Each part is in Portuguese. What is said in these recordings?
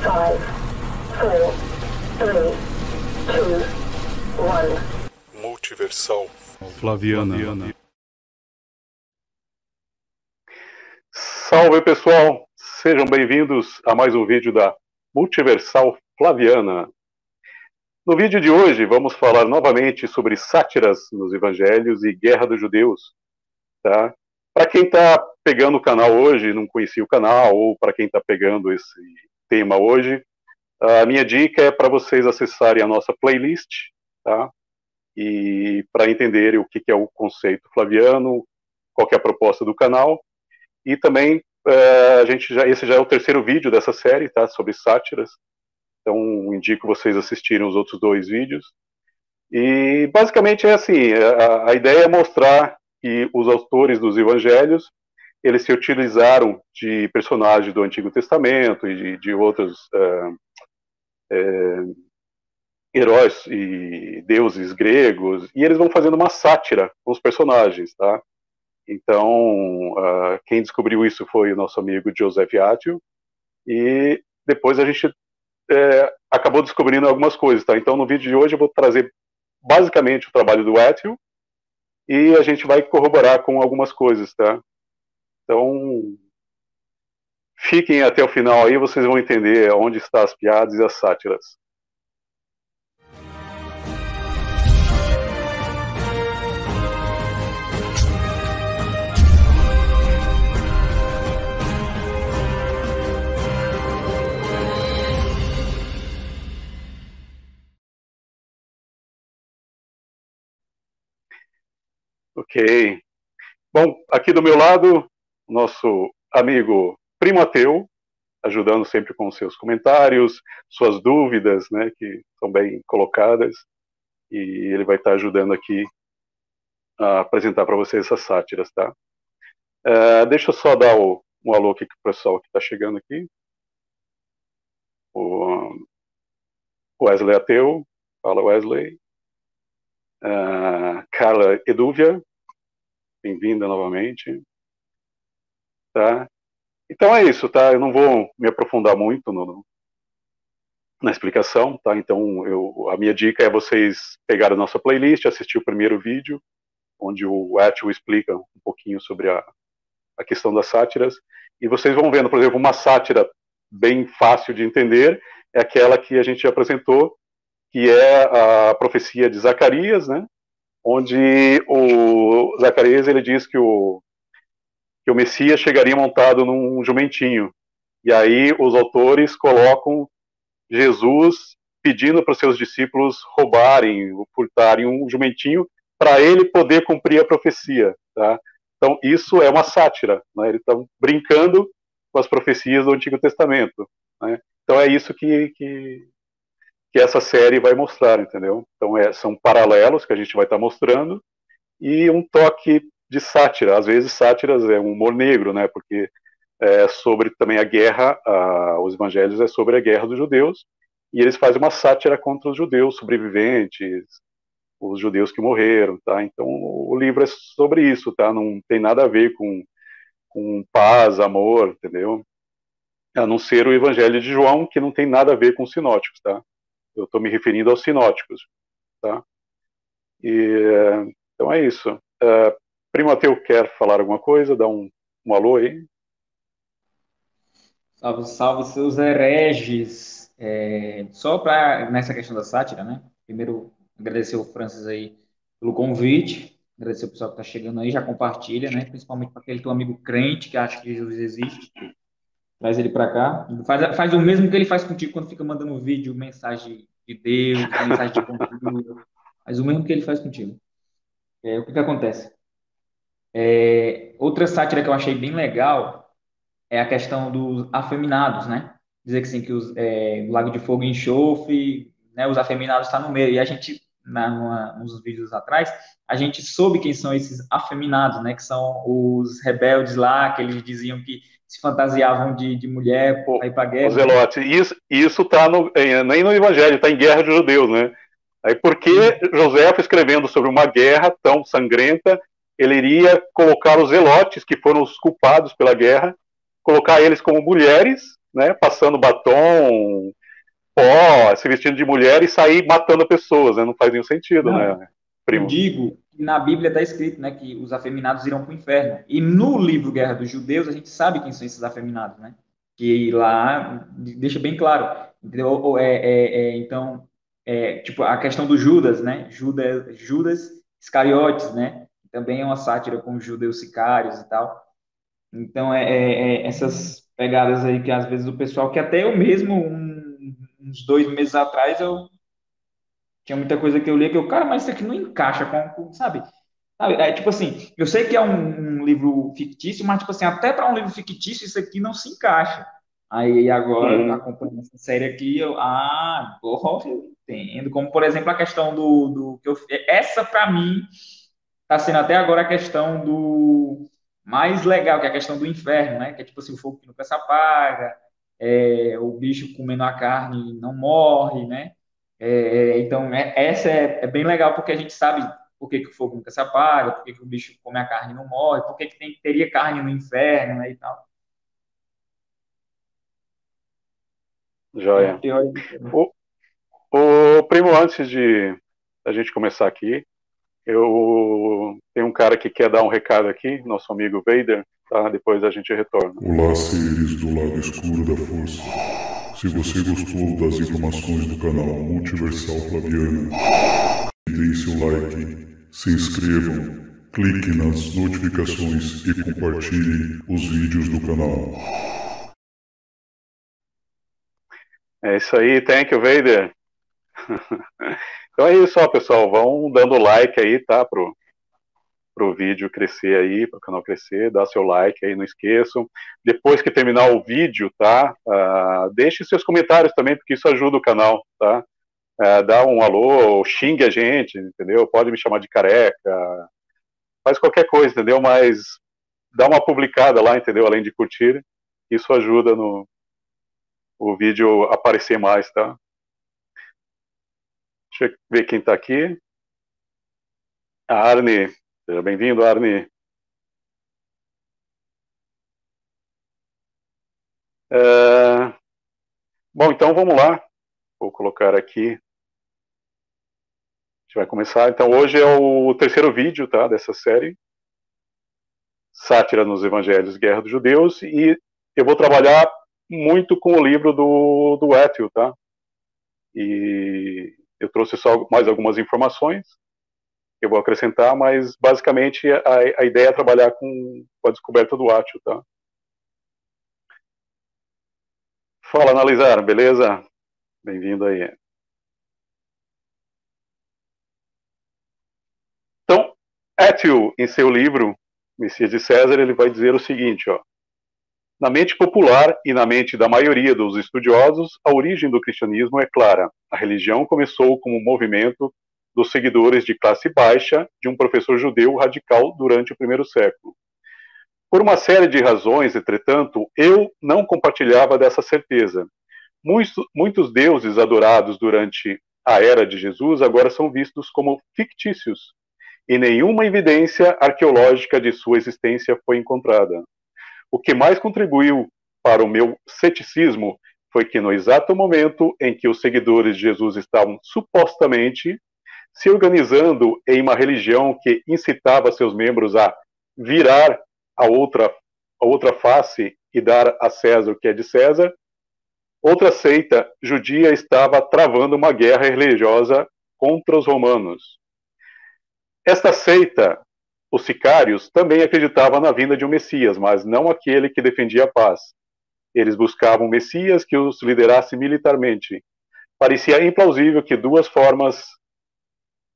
5, 4, 3, 2, 1. Multiversal Flaviana. Salve pessoal, sejam bem-vindos a mais um vídeo da Multiversal Flaviana. No vídeo de hoje vamos falar novamente sobre sátiras nos evangelhos e guerra dos judeus, tá? Para quem está pegando o canal hoje, não conhecia o canal, ou para quem está pegando esse tema hoje, a minha dica é para vocês acessarem a nossa playlist, tá? E para entenderem o que é o conceito flaviano, qual que é a proposta do canal. E também, esse já é o terceiro vídeo dessa série, tá? Sobre sátiras. Então, indico vocês assistirem os outros dois vídeos. E, basicamente, é assim, a ideia é mostrar que os autores dos evangelhos, eles se utilizaram de personagens do Antigo Testamento e de outros heróis e deuses gregos, e eles vão fazendo uma sátira com os personagens, tá? Então, quem descobriu isso foi o nosso amigo Joseph Athill, e depois a gente acabou descobrindo algumas coisas, tá? Então, no vídeo de hoje eu vou trazer basicamente o trabalho do Athill, e a gente vai corroborar com algumas coisas, tá? Então, fiquem até o final aí, vocês vão entender onde estão as piadas e as sátiras. Ok. Bom, aqui do meu lado, nosso amigo Primo Ateu, ajudando sempre com seus comentários, suas dúvidas, né, que são bem colocadas, e ele vai estar ajudando aqui a apresentar para vocês essas sátiras, tá? Deixa eu só dar um alô aqui para o pessoal que está chegando aqui. O Wesley Ateu, fala Wesley. Carla Edúvia, bem-vinda novamente. Tá? Então é isso, tá? Eu não vou me aprofundar muito na explicação, tá? Então a minha dica é vocês pegarem a nossa playlist, assistir o primeiro vídeo, onde o Athill explica um pouquinho sobre a questão das sátiras, e vocês vão vendo, por exemplo, uma sátira bem fácil de entender, é aquela que a gente já apresentou, que é a profecia de Zacarias, né? Onde o Zacarias ele diz que o Messias chegaria montado num jumentinho. E aí os autores colocam Jesus pedindo para os seus discípulos roubarem, furtarem um jumentinho para ele poder cumprir a profecia. Tá? Então isso é uma sátira. Né? Eles estão brincando com as profecias do Antigo Testamento. Né? Então é isso que essa série vai mostrar, entendeu? Então são paralelos que a gente vai estar mostrando e um toque de sátira. Às vezes sátiras é um humor negro, né? Porque é sobre também a guerra, os evangelhos é sobre a guerra dos judeus, e eles fazem uma sátira contra os judeus sobreviventes, os judeus que morreram, tá? Então o livro é sobre isso, tá? Não tem nada a ver com paz, amor, entendeu? A não ser o evangelho de João, que não tem nada a ver com os sinóticos, tá? Eu estou me referindo aos sinóticos, tá? Então é isso. Primo Ateu quer falar alguma coisa? Dá um alô aí. Salve, salve, seus hereges. Só para nessa questão da sátira, né? Primeiro, agradecer o Francis aí pelo convite, agradecer o pessoal que está chegando aí, já compartilha, né? Principalmente para aquele teu amigo crente que acha que Jesus existe. Traz ele para cá. Faz o mesmo que ele faz contigo quando fica mandando vídeo, mensagem de Deus, mensagem de conteúdo. Faz o mesmo que ele faz contigo. O que acontece? Outra sátira que eu achei bem legal é a questão dos afeminados, né? Dizer que sim, que o Lago de Fogo e Enxofre, né, os afeminados estão no meio. E a gente, nos vídeos atrás, a gente soube quem são esses afeminados, né? Que são os rebeldes lá, que eles diziam que se fantasiavam de mulher para ir para a guerra. Os zelotes. Isso está nem no Evangelho, está em Guerra de Judeus, né? Aí por que José, escrevendo sobre uma guerra tão sangrenta, ele iria colocar os zelotes, que foram os culpados pela guerra, colocar eles como mulheres, né, passando batom, pó, se vestindo de mulher e sair matando pessoas, né? Não faz nenhum sentido, Não, né, eu primo? digo que na Bíblia está escrito, né, que os afeminados irão para o inferno. E no livro Guerra dos Judeus, a gente sabe quem são esses afeminados, né? Que lá deixa bem claro. Entendeu? Então, tipo, a questão do Judas, né? Judas Iscariotes, né? Também é uma sátira com os judeus sicários e tal. Então, essas pegadas aí que às vezes o pessoal, que até eu mesmo, uns 2 meses atrás, eu tinha muita coisa que eu lia que eu, cara, mas isso aqui não encaixa sabe? Sabe? É tipo assim, eu sei que é um livro fictício, mas tipo assim, até para um livro fictício isso aqui não se encaixa. Aí agora, Uhum. acompanhando essa série aqui, agora eu entendo. Como, por exemplo, a questão do que eu, essa para mim está sendo até agora a questão do mais legal, que é a questão do inferno, né? Que é tipo assim, o fogo que nunca se apaga, o bicho comendo a carne não morre, né? Então, essa é bem legal porque a gente sabe por que, que o fogo nunca se apaga, por que, que o bicho come a carne e não morre, por que, que teria carne no inferno, né, e tal. É Joia. teoria. O, o primo, antes de a gente começar aqui, eu tenho um cara que quer dar um recado aqui, nosso amigo Vader, tá? Depois a gente retorna. Olá, seres do lado escuro da força. Se você gostou das informações do canal Multiversal Flaviana, deem seu like, se inscrevam, clique nas notificações e compartilhe os vídeos do canal. É isso aí, thank you, Vader. Então é isso, ó, pessoal, vão dando like aí, tá, pro vídeo crescer aí, pro canal crescer, dá seu like aí, não esqueçam. Depois que terminar o vídeo, tá, deixe seus comentários também, porque isso ajuda o canal, tá? Dá um alô, xingue a gente, entendeu? Pode me chamar de careca, faz qualquer coisa, entendeu? Mas dá uma publicada lá, entendeu? Além de curtir, isso ajuda o vídeo aparecer mais, tá? Deixa eu ver quem tá aqui. A Arne, seja bem-vindo, Arne. Bom, então vamos lá. Vou colocar aqui. A gente vai começar. Então hoje é o terceiro vídeo, tá, dessa série. Sátira nos Evangelhos, Guerra dos Judeus. E eu vou trabalhar muito com o livro do Ethiel, tá? E eu trouxe só mais algumas informações que eu vou acrescentar, mas basicamente a ideia é trabalhar com a descoberta do Átio, tá? Fala, Analisar, beleza? Bem-vindo aí. Então, Ethiel, em seu livro Messias de César, ele vai dizer o seguinte, ó: na mente popular e na mente da maioria dos estudiosos, a origem do cristianismo é clara. A religião começou como um movimento dos seguidores de classe baixa de um professor judeu radical durante o primeiro século. Por uma série de razões, entretanto, eu não compartilhava dessa certeza. Muitos deuses adorados durante a era de Jesus agora são vistos como fictícios, e nenhuma evidência arqueológica de sua existência foi encontrada. O que mais contribuiu para o meu ceticismo foi que no exato momento em que os seguidores de Jesus estavam supostamente se organizando em uma religião que incitava seus membros a virar a outra face e dar a César o que é de César, outra seita judia estava travando uma guerra religiosa contra os romanos. Esta seita, os sicários, também acreditavam na vinda de um Messias, mas não aquele que defendia a paz. Eles buscavam um Messias que os liderasse militarmente. Parecia implausível que duas formas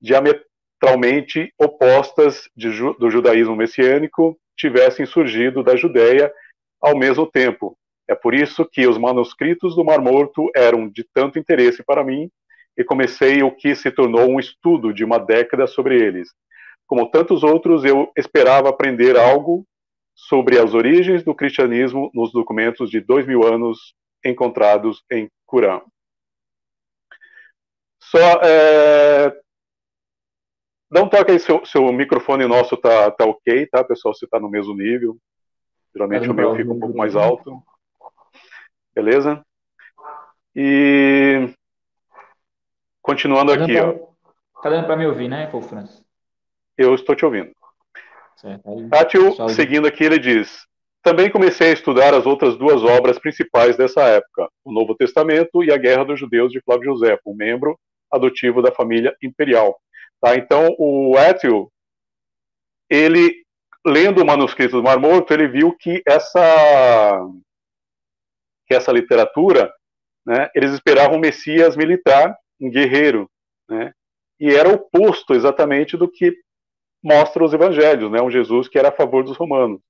diametralmente opostas do judaísmo messiânico tivessem surgido da Judéia ao mesmo tempo. É por isso que os manuscritos do Mar Morto eram de tanto interesse para mim e comecei o que se tornou um estudo de uma década sobre eles. Como tantos outros, eu esperava aprender algo sobre as origens do cristianismo nos documentos de 2000 anos encontrados em Qurã. Só dá um toque aí, seu microfone nosso tá ok, tá, pessoal? Se tá no mesmo nível. Geralmente o meu fica um pouco mais alto. Beleza? E continuando aqui, ó. Tá dando para me ouvir, né, Paulo Francis? Eu estou te ouvindo. Certo. Aí, Átio, seguindo aqui, ele diz: também comecei a estudar as outras duas obras principais dessa época, o Novo Testamento e a Guerra dos Judeus de Flávio Josefo, um membro adotivo da família imperial. Tá? Então, o Átio, ele, lendo o manuscrito do Mar Morto, ele viu que essa literatura, né, eles esperavam um Messias militar, um guerreiro, né, e era oposto exatamente do que mostra os evangelhos, né, um Jesus que era a favor dos romanos.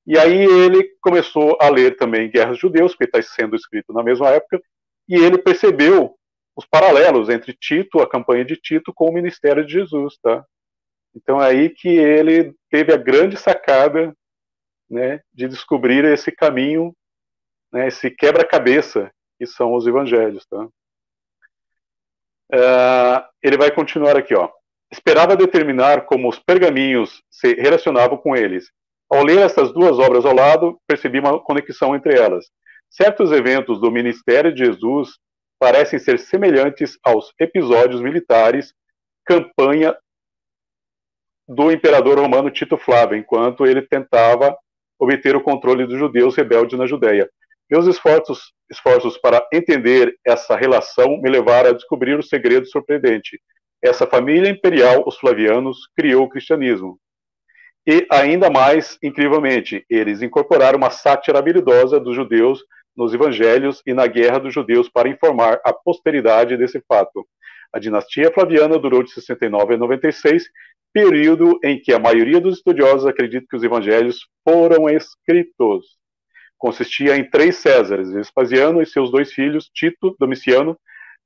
E aí ele começou a ler também Guerras Judeus, que está sendo escrito na mesma época, e ele percebeu os paralelos entre Tito, a campanha de Tito, com o ministério de Jesus, tá? Então é aí que ele teve a grande sacada, né, de descobrir esse caminho, né, esse quebra-cabeça que são os evangelhos, tá? Ele vai continuar aqui, ó. Esperava determinar como os pergaminhos se relacionavam com eles. Ao ler essas duas obras ao lado, percebi uma conexão entre elas. Certos eventos do ministério de Jesus parecem ser semelhantes aos episódios militares, campanha do imperador romano Tito Flávio, enquanto ele tentava obter o controle dos judeus rebeldes na Judéia. Meus esforços para entender essa relação me levaram a descobrir o segredo surpreendente. Essa família imperial, os Flavianos, criou o cristianismo. E, ainda mais, incrivelmente, eles incorporaram uma sátira habilidosa dos judeus nos evangelhos e na guerra dos judeus para informar a posteridade desse fato. A dinastia Flaviana durou de 69 a 96, período em que a maioria dos estudiosos acredita que os evangelhos foram escritos. Consistia em 3 Césares, Vespasiano e seus 2 filhos, Tito, Domiciano.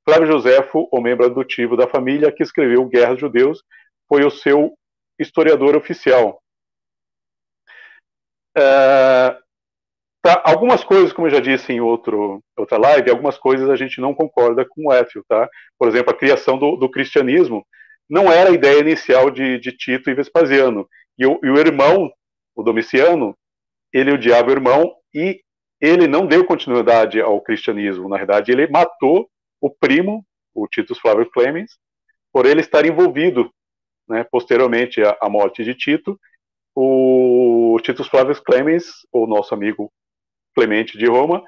Flávio Josefo, o membro adotivo da família que escreveu Guerra dos Judeus, foi o seu historiador oficial. Tá, algumas coisas, como eu já disse em outra live, algumas coisas a gente não concorda com o Éfio, tá? Por exemplo, a criação do cristianismo não era a ideia inicial de Tito e Vespasiano. E o irmão, o Domiciano, ele odiava o irmão e ele não deu continuidade ao cristianismo. Na verdade, ele matou o primo, o Titus Flavius Clemens, por ele estar envolvido, né, posteriormente à morte de Tito. O Titus Flavius Clemens, o nosso amigo Clemente de Roma,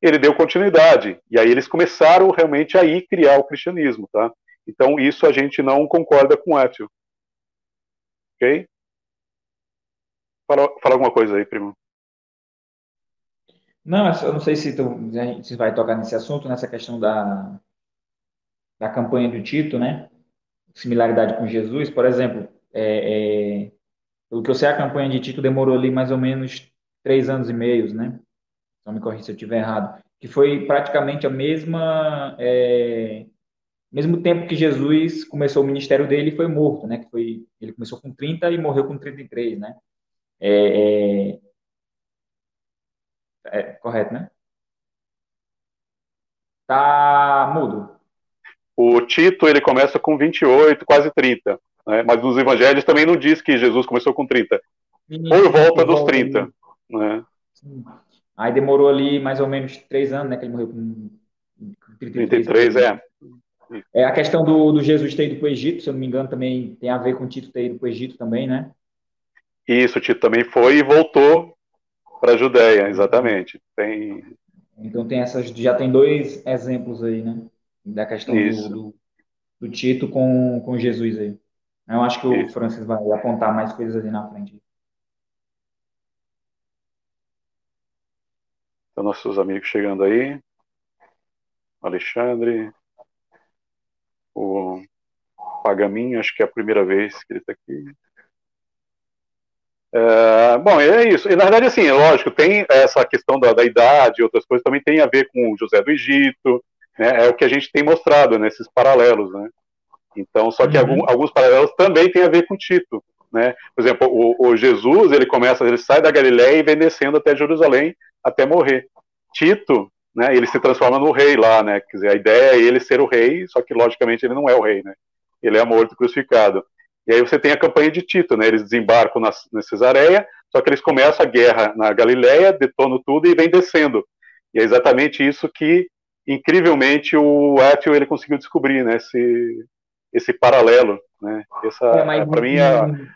ele deu continuidade. E aí eles começaram realmente a criar o cristianismo, tá? Então isso a gente não concorda com o Éfio. Ok? Fala alguma coisa aí, primo. Não, eu não sei se se vai tocar nesse assunto, nessa questão da campanha do Tito, né? Similaridade com Jesus, por exemplo, pelo que eu sei, a campanha de Tito demorou ali mais ou menos 3 anos e meio, né? Não me corrija se eu estiver errado. Que foi praticamente a mesmo tempo que Jesus começou o ministério dele e foi morto, né? Ele começou com 30 e morreu com 33, né? Correto, né? Tá mudo. O Tito, ele começa com 28, quase 30. Né? Mas nos evangelhos também não diz que Jesus começou com 30. Por volta dos 30. Né? Aí demorou ali mais ou menos 3 anos, né? Que ele morreu com 33, A questão do Jesus ter ido para o Egito, se eu não me engano, também tem a ver com o Tito ter ido para o Egito também, né? Isso, o Tito também foi e voltou para a Judéia, exatamente. Então já tem 2 exemplos aí, né? Da questão do Tito com Jesus aí. Eu acho que o Francis vai apontar mais coisas ali na frente. Então, nossos amigos chegando aí. Alexandre. O Pagaminho, acho que é a primeira vez que ele está aqui. Bom, é isso. E, na verdade, assim, lógico, tem essa questão da idade e outras coisas, também tem a ver com José do Egito, né? É o que a gente tem mostrado nesses paralelos, né? Então, só que alguns paralelos também têm a ver com Tito, né? Por exemplo, o Jesus, ele sai da Galiléia e vem descendo até Jerusalém até morrer. Tito, né, ele se transforma no rei lá, né? Quer dizer, a ideia é ele ser o rei, só que logicamente ele não é o rei, né? Ele é morto e crucificado. E aí você tem a campanha de Tito, né? Eles desembarcam na Cesareia, só que eles começam a guerra na Galiléia, detonam tudo e vem descendo. E é exatamente isso que, incrivelmente, o Athill ele conseguiu descobrir, né? Esse paralelo, né? Mas Para mim,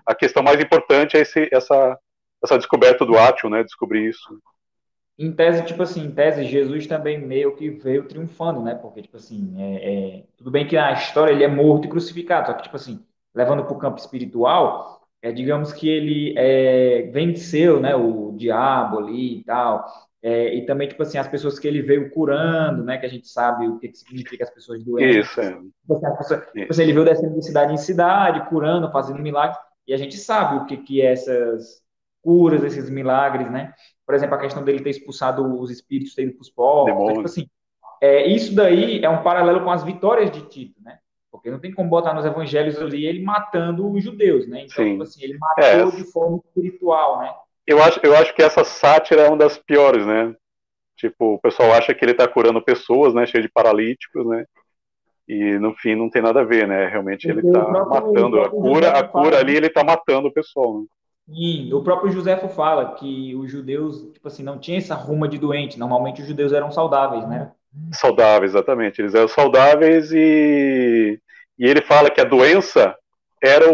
a questão mais importante é essa descoberta do Athill, né? Descobrir isso. em tese, tipo assim, em tese, Jesus também meio que veio triunfando, né? Porque, tipo assim, tudo bem que na história ele é morto e crucificado, só que, tipo assim, levando para o campo espiritual, digamos que ele venceu, né, o diabo ali e tal. E também, tipo assim, as pessoas que ele veio curando, né? Que a gente sabe o que, que significa as pessoas Isso, doentes. Tipo assim, tipo assim, ele veio descendo de cidade em cidade, curando, fazendo milagres, e a gente sabe o que, que é essas curas, esses milagres, né? Por exemplo, a questão dele ter expulsado os espíritos, ter ido para os porcos. Então, tipo demônio. assim, isso daí é um paralelo com as vitórias de Tito, né? Porque não tem como botar nos evangelhos ali ele matando os judeus, né? Então, tipo Sim. assim, ele matou de forma espiritual, né? Eu acho que essa sátira é uma das piores, né? Tipo, o pessoal acha que ele está curando pessoas, né? Cheio de paralíticos, né? E no fim não tem nada a ver, né? Realmente ele Porque o está próprio, o matando. próprio A Joséfo cura fala, ali né? ele está matando o pessoal, né? E o próprio Joséfo fala que os judeus, tipo assim, não tinha essa ruma de doente. Normalmente os judeus eram saudáveis, né? Saudáveis, exatamente. Eles eram saudáveis e ele fala que a doença era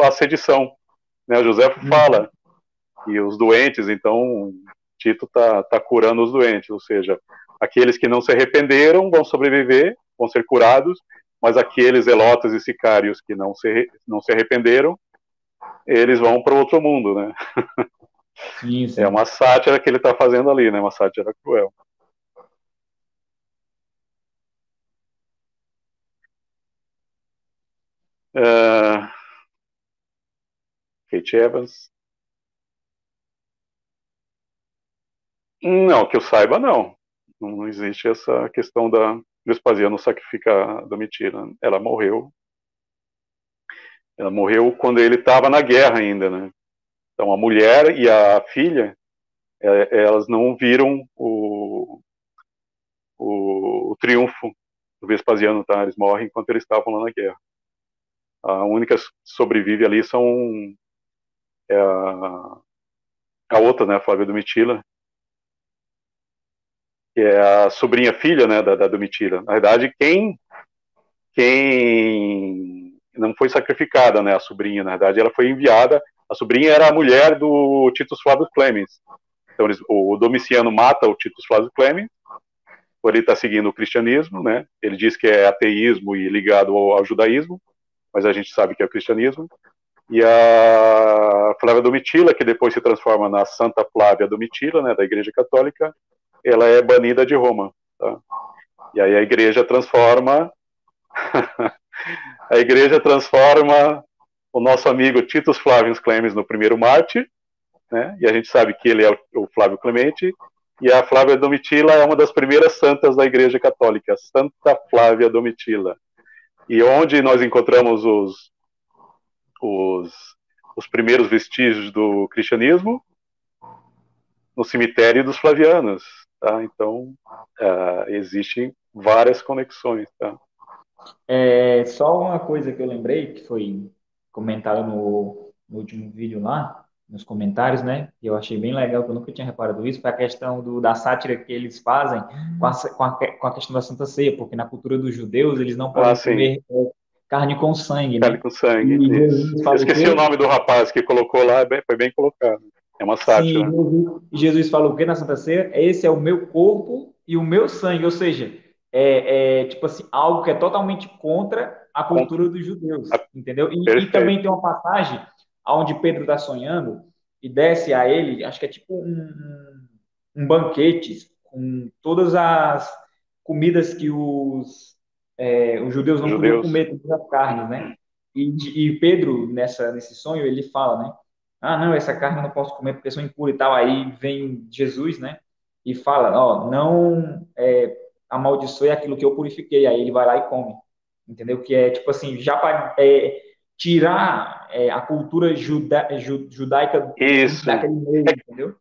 a sedição. Né? O Joséfo Uhum. fala e os doentes, então Tito tá curando os doentes, ou seja, aqueles que não se arrependeram vão sobreviver, vão ser curados, mas aqueles zelotas e sicários que não se arrependeram, eles vão para outro mundo, né? Sim, É sim. uma sátira que ele está fazendo ali, né? Uma sátira cruel. Uh, Kate Evans. Não, que eu saiba, não. Não existe essa questão da Vespasiano sacrificar a Domitila. Ela morreu. Ela morreu quando ele estava na guerra ainda, né? Então a mulher e a filha, elas não viram o triunfo do Vespasiano, tá? Eles morrem enquanto eles estavam lá na guerra. A única que sobrevive ali é a outra, né? A Flávia Domitila, que é a sobrinha filha, né? Da Domitila. Na verdade, quem não foi sacrificada, né? A sobrinha, na verdade, ela foi enviada. A sobrinha era a mulher do Titus Flavius Clemens. Então, o Domiciano mata o Titus Flavius Clemens, por ele estar seguindo o cristianismo, né? Ele diz que é ateísmo e ligado ao judaísmo, mas a gente sabe que é o cristianismo. E a Flávia Domitila, que depois se transforma na Santa Flávia Domitila, né? Da Igreja Católica, ela é banida de Roma, tá? E aí a Igreja transforma o nosso amigo Titus Flavius Clemens no primeiro mártir, né? E a gente sabe que ele é o Flávio Clemente, e a Flávia Domitila é uma das primeiras santas da Igreja Católica, Santa Flávia Domitila. E onde nós encontramos os primeiros vestígios do cristianismo? No cemitério dos Flavianos, tá? Então, existem várias conexões, tá? Só uma coisa que eu lembrei, que foi comentada no último vídeo lá, nos comentários, né? E eu achei bem legal, que eu nunca tinha reparado isso, foi a questão da sátira que eles fazem com a questão da Santa Ceia, porque na cultura dos judeus eles não podem Sim, comer carne com sangue, carne né? com sangue, E isso. Jesus Eu fala o esqueci o quê? nome do rapaz que colocou lá, foi bem colocado. É uma Sim, sátira. Jesus fala o quê na Santa Ceia? Esse é o meu corpo e o meu sangue, ou seja, tipo assim, algo que é totalmente contra a cultura dos judeus, entendeu? E também Perfeito. tem uma passagem onde Pedro está sonhando e desce a ele, acho que é tipo um banquete com todas as comidas que os judeus Os não podiam judeus. comer, todas as carnes, né? E Pedro, nesse sonho, ele fala, né? Ah, não, essa carne eu não posso comer porque sou impuro e tal. Aí vem Jesus, né? E fala, ó, não amaldiçoe aquilo que eu purifiquei. Aí ele vai lá e come. Entendeu? Que é tipo assim, já para tirar a cultura judaica Isso. daquele meio, entendeu?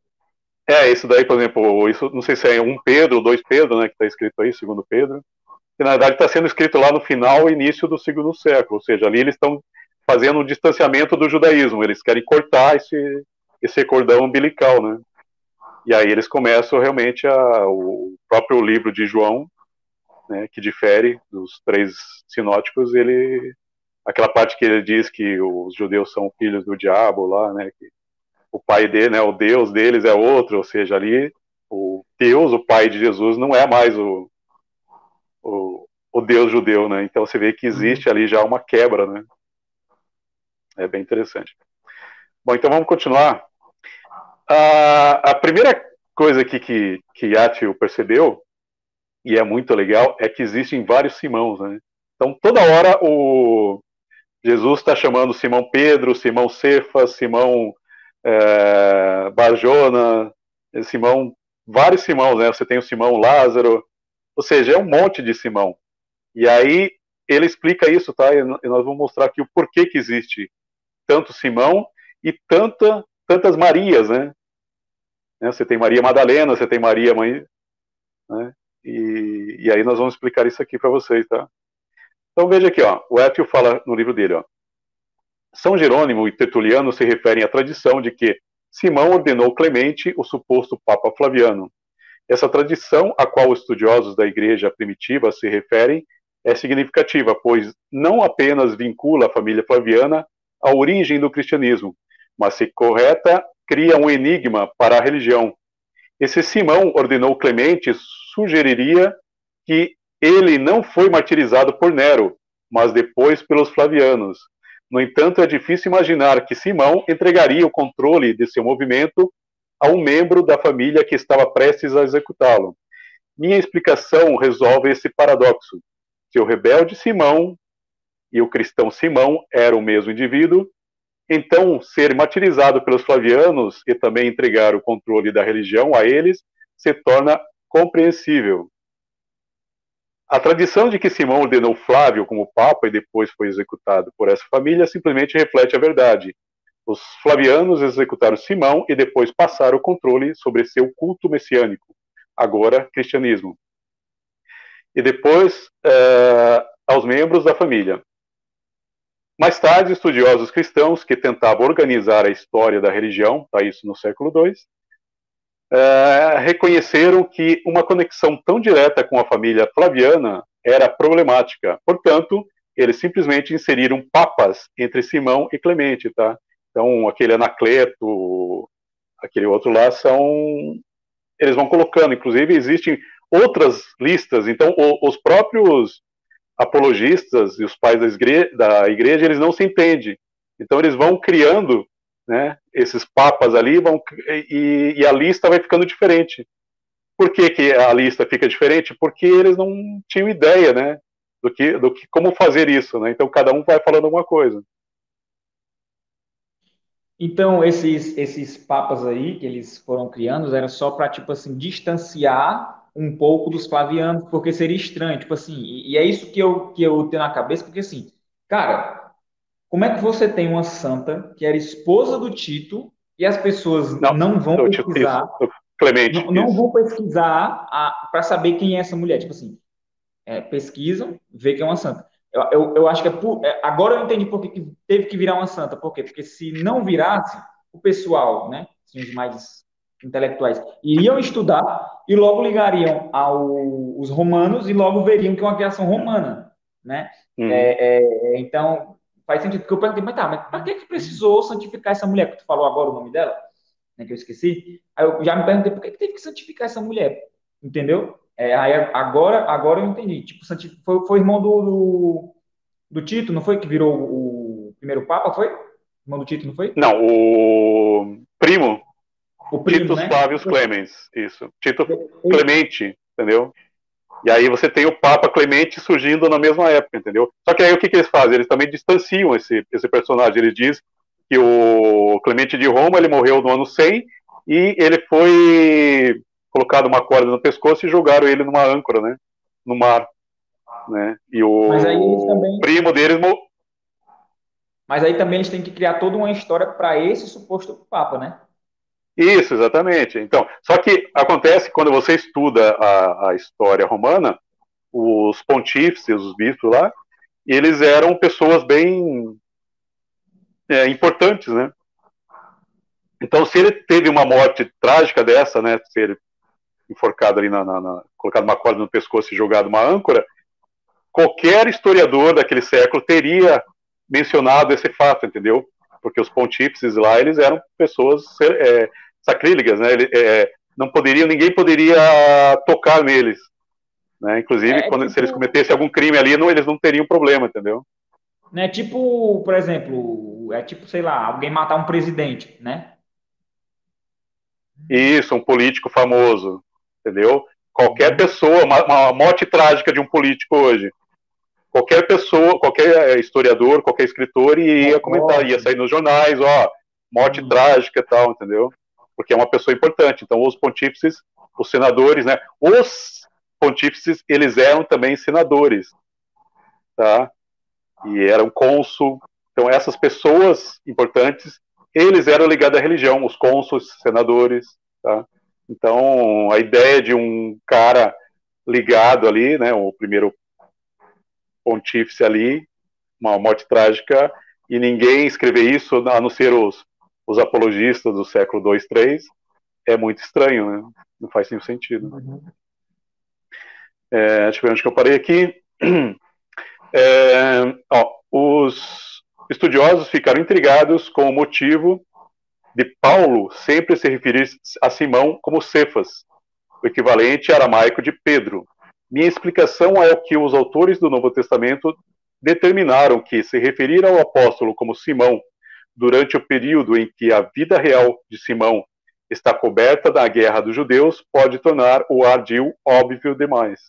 Isso daí, por exemplo, isso, não sei se é 1 Pedro ou 2 Pedro, né, que está escrito aí, 2 Pedro, que na verdade está sendo escrito lá no final, início do segundo século, ou seja, ali eles estão fazendo um distanciamento do judaísmo, eles querem cortar esse cordão umbilical, né? E aí eles começam realmente o próprio livro de João, né, que difere dos três sinóticos, aquela parte que ele diz que os judeus são filhos do diabo lá, né, que o pai dele, né, o Deus deles é outro, ou seja, ali o Deus, o pai de Jesus, não é mais o Deus judeu, né? Então você vê que existe ali já uma quebra, né? É bem interessante. Bom, então vamos continuar. A primeira coisa aqui que Yatio percebeu, e é muito legal, é que existem vários Simãos, né? Então toda hora o Jesus está chamando Simão Pedro, Simão Cefas, Simão Barjona, Simão, vários Simãos, né? Você tem o Simão Lázaro, ou seja, é um monte de Simão. E aí ele explica isso, tá? E nós vamos mostrar aqui o porquê que existe tanto Simão e tantas Marias, né? Você tem Maria Madalena, você tem Maria Mãe, né? E aí nós vamos explicar isso aqui para vocês, tá? Então veja aqui, ó, o Étio fala no livro dele, ó. São Jerônimo e Tertuliano se referem à tradição de que Simão ordenou Clemente, o suposto Papa Flaviano. Essa tradição, a qual os estudiosos da Igreja primitiva se referem, é significativa, pois não apenas vincula a família flaviana à origem do cristianismo, mas, se correta, cria um enigma para a religião. Esse Simão ordenou Clemente sugeriria que ele não foi martirizado por Nero, mas depois pelos flavianos. No entanto, é difícil imaginar que Simão entregaria o controle de seu movimento a um membro da família que estava prestes a executá-lo. Minha explicação resolve esse paradoxo. Se o rebelde Simão e o cristão Simão eram o mesmo indivíduo, então ser martirizado pelos flavianos e também entregar o controle da religião a eles se torna compreensível. A tradição de que Simão ordenou Flávio como papa e depois foi executado por essa família simplesmente reflete a verdade. Os flavianos executaram Simão e depois passaram o controle sobre seu culto messiânico, agora cristianismo. E depois aos membros da família. Mais tarde, estudiosos cristãos que tentavam organizar a história da religião, tá isso no século II, reconheceram que uma conexão tão direta com a família flaviana era problemática. Portanto, eles simplesmente inseriram papas entre Simão e Clemente, tá? Então, aquele Anacleto, aquele outro lá, eles vão colocando. Inclusive, existem outras listas. Então, os próprios apologistas e os pais da igreja, eles não se entendem. Então, eles vão criando, né, esses papas ali, e a lista vai ficando diferente. Por que a lista fica diferente? Porque eles não tinham ideia, né, como fazer isso, né? Então, cada um vai falando alguma coisa. Então, esses papas aí que eles foram criando era só para, tipo assim, distanciar um pouco dos flavianos, porque seria estranho, tipo assim, e é isso que eu tenho na cabeça, porque assim, cara, como é que você tem uma santa que era esposa do Tito e as pessoas não vão pesquisar, Clemente, não vão pesquisar para saber quem é essa mulher, tipo assim, pesquisam, vê que é uma santa. Eu acho que agora eu entendi por que teve que virar uma santa. Por quê? Porque se não virasse, o pessoal, né, assim, os mais intelectuais, iriam estudar e logo ligariam aos romanos e logo veriam que é uma criação romana, né? Uhum. Então, faz sentido. Porque eu perguntei, mas para que precisou santificar essa mulher? Que tu falou agora o nome dela, né, que eu esqueci. Aí eu já me perguntei, por que teve que santificar essa mulher? Entendeu? Aí agora eu entendi. Tipo, foi irmão do Tito, não foi? Que virou o primeiro Papa, foi? Irmão do Tito, não foi? Não, o primo. O primo, Titus né? Flavius Clemens, isso. Tito Clemente, entendeu? E aí você tem o Papa Clemente surgindo na mesma época, entendeu? Só que aí o que eles fazem? Eles também distanciam esse personagem. Eles dizem que o Clemente de Roma, ele morreu no ano 100 e ele foi colocado uma corda no pescoço e jogaram ele numa âncora, né? No mar, né? E o primo deles... Mas aí também eles têm que criar toda uma história para esse suposto Papa, né? Isso, exatamente. Então, só que acontece quando você estuda a história romana, os pontífices, os bispos lá, eles eram pessoas bem importantes, né? Então, se ele teve uma morte trágica dessa, né, ser enforcado ali, colocado uma corda no pescoço e jogado uma âncora, qualquer historiador daquele século teria mencionado esse fato, entendeu? Porque os pontífices lá, eles eram pessoas sacrílegas, né? Ninguém poderia tocar neles, né? Inclusive, se eles cometessem algum crime ali, eles não teriam problema, entendeu? Né, tipo, por exemplo, sei lá, alguém matar um presidente, né? Isso, um político famoso, entendeu? Qualquer pessoa, uma morte trágica de um político hoje, qualquer pessoa, qualquer historiador, qualquer escritor ia comentar, ia sair nos jornais, morte trágica e tal, entendeu? Porque é uma pessoa importante. Então, os pontífices, os senadores, né? Os pontífices, eles eram também senadores, tá? E eram cônsul. Então, essas pessoas importantes, eles eram ligados à religião, os cônsuls, senadores, tá? Então, a ideia de um cara ligado ali, né? O primeiro pontífice ali, uma morte trágica, e ninguém escrever isso, a não ser os apologistas do século 2, 3, é muito estranho, né? Não faz nenhum sentido. Deixa eu ver onde que eu parei aqui. Os estudiosos ficaram intrigados com o motivo de Paulo sempre se referir a Simão como Cefas, o equivalente aramaico de Pedro. Minha explicação é que os autores do Novo Testamento determinaram que se referir ao apóstolo como Simão durante o período em que a vida real de Simão está coberta da guerra dos judeus pode tornar o ardil óbvio demais.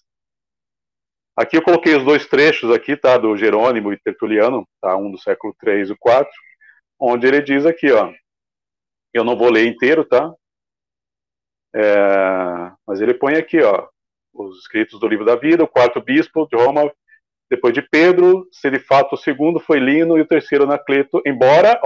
Aqui eu coloquei os dois trechos aqui, tá, do Jerônimo e Tertuliano, tá, um do século 3 e 4, onde ele diz aqui, eu não vou ler inteiro, tá? Mas ele põe aqui, os escritos do livro da vida, o quarto bispo de Roma, depois de Pedro, se de fato o segundo foi Lino e o terceiro Anacleto, embora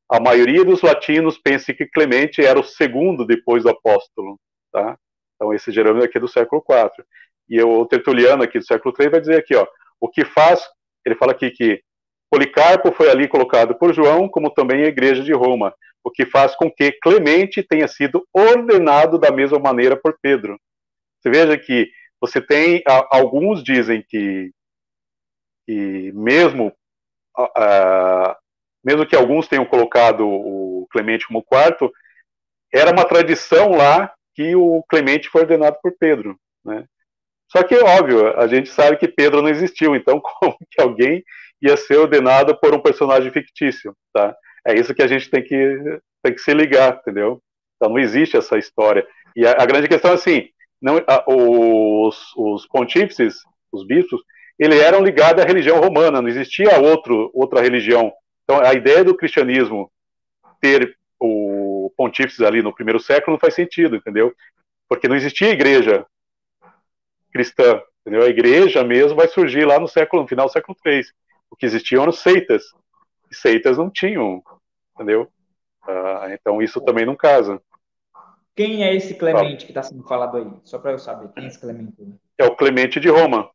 a maioria dos latinos pense que Clemente era o segundo depois do apóstolo, tá? Então esse Jerônimo aqui é do século 4. E o Tertuliano aqui do século 3 vai dizer aqui, o que faz, ele fala aqui que Policarpo foi ali colocado por João, como também a igreja de Roma, o que faz com que Clemente tenha sido ordenado da mesma maneira por Pedro. Você veja que você tem, alguns dizem que mesmo que alguns tenham colocado o Clemente como quarto, era uma tradição lá que o Clemente foi ordenado por Pedro, né? Só que, óbvio, a gente sabe que Pedro não existiu, então como que alguém ia ser ordenado por um personagem fictício, tá? É isso que a gente tem que se ligar, entendeu? Então não existe essa história. E a grande questão é assim, os pontífices, os bispos, eles eram ligados à religião romana, não existia outra religião. Então a ideia do cristianismo ter o pontífice ali no primeiro século não faz sentido, entendeu? Porque não existia igreja cristã, entendeu? A igreja mesmo vai surgir lá no final do século 3. O que existiam eram seitas. E seitas não tinham, entendeu? Então isso também não casa. Quem é esse Clemente que está sendo falado aí? Só para eu saber, quem é esse Clemente? É o Clemente de Roma.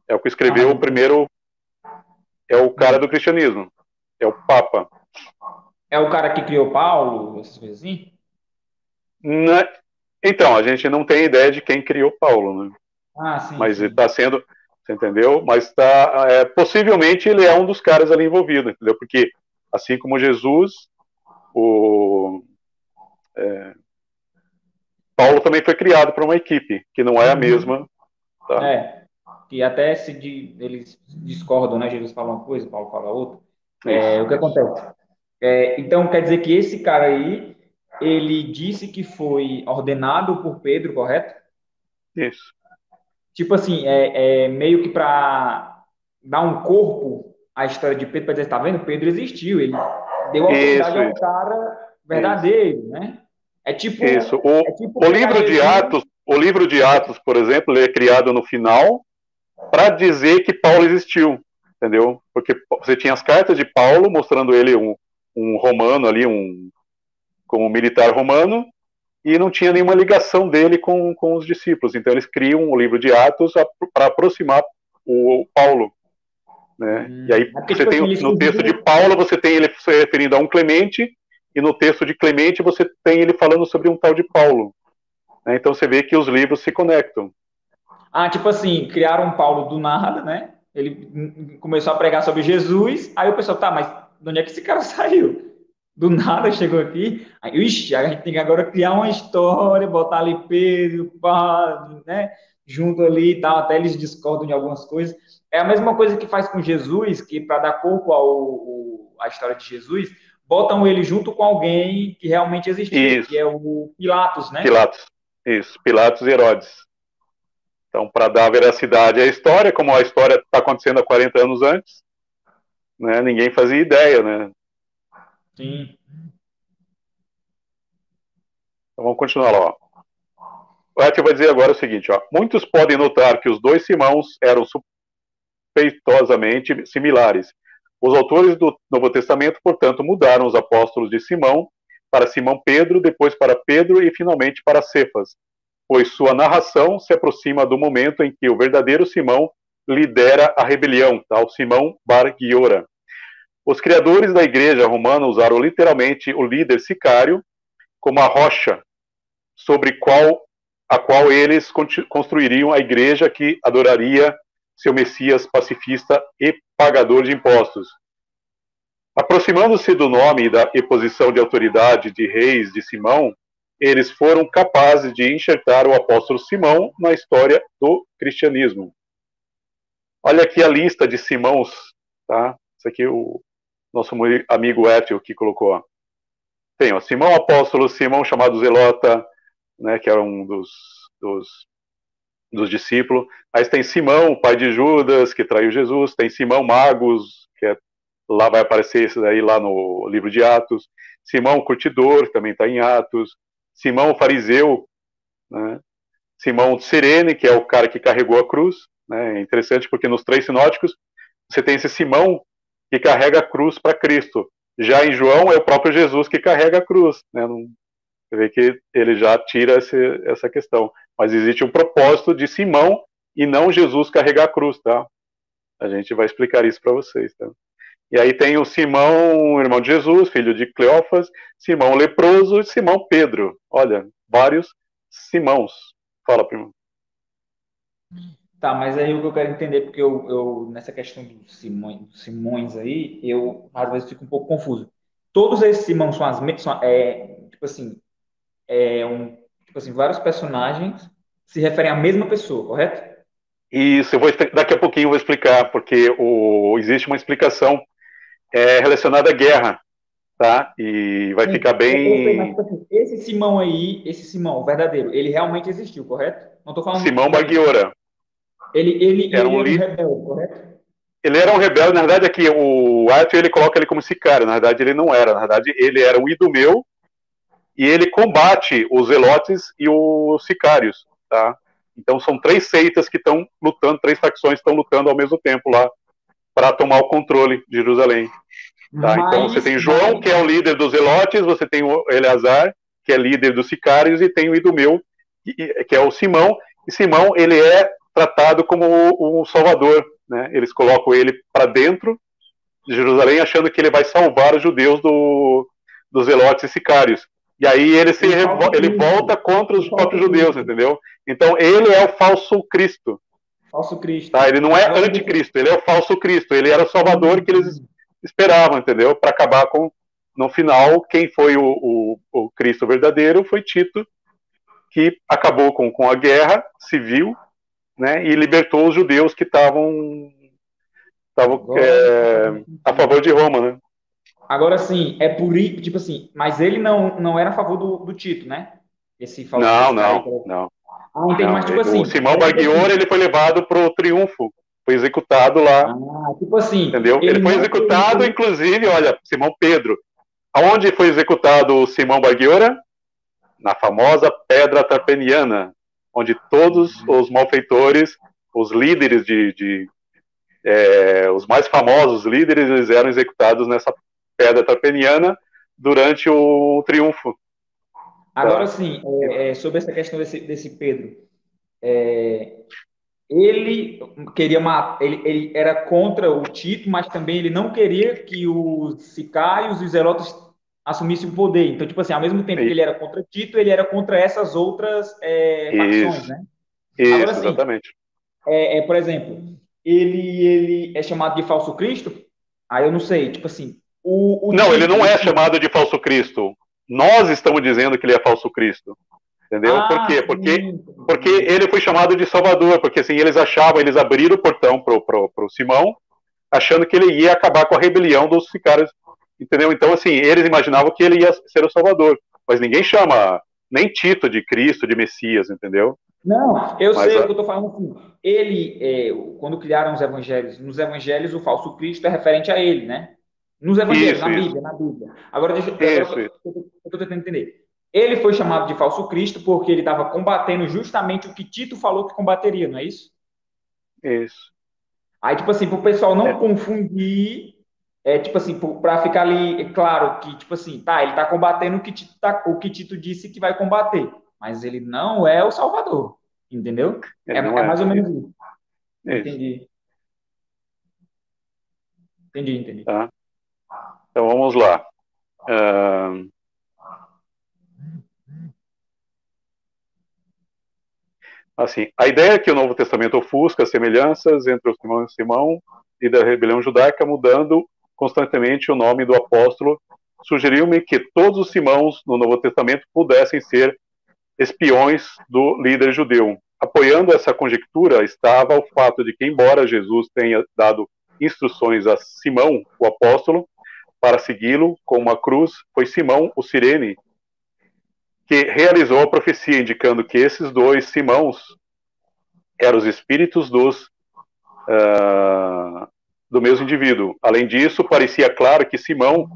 É o que escreveu o primeiro... É o cara do cristianismo. É o Papa. É o cara que criou Paulo, essas coisas assim? Então, a gente não tem ideia de quem criou Paulo, né? Sim. Mas ele está sendo... Você entendeu? Mas possivelmente ele é um dos caras ali envolvido, entendeu? Porque, assim como Jesus, Paulo também foi criado por uma equipe, que não é a mesma. Tá? Que até eles discordam, né? Jesus fala uma coisa, Paulo fala outra. O que acontece? Então, quer dizer que esse cara aí, ele disse que foi ordenado por Pedro, correto? Isso. Tipo assim, meio que para dar um corpo à história de Pedro, para dizer, tá vendo? Pedro existiu, ele deu autoridade ao cara verdadeiro, né? É tipo... Isso. O livro de Atos, por exemplo, ele é criado no final para dizer que Paulo existiu, entendeu? Porque você tinha as cartas de Paulo mostrando ele um romano ali, como um militar romano, e não tinha nenhuma ligação dele com os discípulos. Então eles criam o livro de Atos para aproximar o Paulo, né? E aí você tem no texto de Paulo, você tem ele se referindo a um Clemente, e no texto de Clemente você tem ele falando sobre um tal de Paulo. Né? Então você vê que os livros se conectam. Ah, tipo assim, criaram um Paulo do nada, né? Ele começou a pregar sobre Jesus, aí o pessoal, tá, mas de onde é que esse cara saiu? Do nada chegou aqui, aí, ixi, a gente tem que agora criar uma história, botar ali Pedro, Paulo, né? Junto ali e tal, até eles discordam de algumas coisas. É a mesma coisa que faz com Jesus, que para dar corpo à história de Jesus, botam ele junto com alguém que realmente existia, que Isso, é o Pilatos, né? Pilatos. Isso, Pilatos e Herodes. Então, para dar veracidade à história, como a história está acontecendo há 40 anos antes, né, ninguém fazia ideia, né? Sim. Então vamos continuar lá. Ó. O Etio vai dizer agora o seguinte, ó. Muitos podem notar que os dois Simãos eram suspeitosamente similares. Os autores do Novo Testamento, portanto, mudaram os apóstolos de Simão para Simão Pedro, depois para Pedro e finalmente para Cefas, pois sua narração se aproxima do momento em que o verdadeiro Simão lidera a rebelião, tá? O Simão Bar Giora. Os criadores da igreja romana usaram literalmente o líder sicário como a rocha sobre a qual eles construiriam a igreja que adoraria seu Messias pacifista e pagador de impostos. Aproximando-se do nome e da posição de autoridade de reis de Simão, eles foram capazes de enxertar o apóstolo Simão na história do cristianismo. Olha aqui a lista de Simãos, tá? Isso aqui é o nosso amigo Étio que colocou. Tem o Simão apóstolo, Simão chamado Zelota, né, que era um dos discípulos. Aí tem Simão, pai de Judas, que traiu Jesus. Tem Simão Magos, que lá vai aparecer esse daí lá no livro de Atos. Simão Curtidor, também está em Atos. Simão Fariseu, né? Simão Cirene, que é o cara que carregou a cruz. Né? É interessante porque nos três sinóticos você tem esse Simão que carrega a cruz para Cristo. Já em João é o próprio Jesus que carrega a cruz. Né? Você vê que ele já tira essa questão. Mas existe um propósito de Simão e não Jesus carregar a cruz, tá? A gente vai explicar isso para vocês, tá? E aí tem o Simão, irmão de Jesus, filho de Cleófas, Simão leproso e Simão Pedro. Olha, vários Simãos. Fala, primo. Tá, mas aí o que eu quero entender, porque nessa questão dos Simões aí, eu às vezes fico um pouco confuso. Todos esses Simões são as mesmas, tipo assim, tipo assim, vários personagens se referem à mesma pessoa, correto? Isso, daqui a pouquinho eu vou explicar, porque existe uma explicação relacionada à guerra, tá? E vai Sim, ficar eu sei, mas bem... tipo assim, esse Simão aí, esse Simão, o verdadeiro, ele realmente existiu, correto? Não tô falando Simão da lista. Barguiora. Ele era um rebelde, correto? Ele era um rebelde, na verdade aqui o Atio ele coloca ele como sicário, na verdade ele não era, na verdade ele era um idumeu e ele combate os zelotes e os sicários, tá? Então são três seitas que estão lutando, três facções estão lutando ao mesmo tempo lá para tomar o controle de Jerusalém. Tá? Então você tem João, que é o líder dos zelotes, você tem o Eleazar, que é líder dos sicários, e tem o idumeu, que é o Simão, e Simão ele é tratado como o salvador, né? Eles colocam ele para dentro de Jerusalém, achando que ele vai salvar os judeus dos zelotes e sicários. E aí ele volta contra os próprios judeus, entendeu? Então ele é o falso Cristo. Falso Cristo. Tá? Ele não é anticristo, ele é o falso Cristo. Ele era o salvador que eles esperavam, entendeu? Para acabar com... No final, quem foi o Cristo verdadeiro foi Tito, que acabou com a guerra civil, né? E libertou os judeus que estavam a favor de Roma, né? Agora sim, tipo assim, mas ele não era a favor do Tito, né? Esse falso Cristo. Não. Ah, entendi, mas tipo assim. O Simão Barguiora, ele foi levado pro triunfo, foi executado lá. Tipo assim. Entendeu? Ele foi executado, inclusive, olha, Simão Pedro. Aonde foi executado o Simão Barguiora? Na famosa Pedra Tarpeniana, onde todos os malfeitores, os líderes os mais famosos líderes, eles eram executados nessa Pedra Tarpeniana durante o triunfo. Agora sim, sobre essa questão desse Pedro, ele queria matar, ele era contra o Tito, mas também ele não queria que os sicários e os zelotes assumisse o poder. Então, tipo assim, ao mesmo tempo que I- ele era contra Tito, ele era contra essas outras facções, Isso, né? Agora, isso, assim, exatamente. por exemplo, ele é chamado de falso Cristo? Aí eu não sei, tipo assim, o Não, ele Tito, não é chamado de falso Cristo. Nós estamos dizendo que ele é falso Cristo. Entendeu? Por ah, quê? sim, Porque entendi. ele foi chamado de Salvador, porque assim, eles achavam, eles abriram o portão pro Simão, achando que ele ia acabar com a rebelião dos caras, entendeu? Então, assim, eles imaginavam que ele ia ser o Salvador, mas ninguém chama nem Tito de Cristo, de Messias, entendeu? Não, eu Mas sei o que eu estou falando assim. Ele, quando criaram os evangelhos, nos evangelhos o falso Cristo é referente a ele, né? Nos evangelhos, isso, na isso, Bíblia, na Bíblia. Agora, agora isso, isso, eu estou tentando entender. Ele foi chamado de falso Cristo porque ele estava combatendo justamente o que Tito falou que combateria, não é isso? isso. Aí, tipo assim, para o pessoal não É, confundir, tipo assim, para ficar ali, claro que, tipo assim, tá, ele está combatendo o que Tito disse que vai combater, mas ele não é o Salvador, entendeu? ele não É é, mais ou menos isso, isso. isso, Entendi, entendi. tá? Então vamos lá. Ahn, Assim, a ideia é que o Novo Testamento ofusca as semelhanças entre o Simão e Simão e da rebelião judaica, mudando constantemente o nome do apóstolo, sugeriu-me que todos os Simãos no Novo Testamento pudessem ser espiões do líder judeu. Apoiando essa conjectura estava o fato de que, embora Jesus tenha dado instruções a Simão, o apóstolo, para segui-lo com uma cruz, foi Simão, o Cirene, que realizou a profecia, indicando que esses dois Simãos eram os espíritos do mesmo indivíduo. Além disso, parecia claro que Simão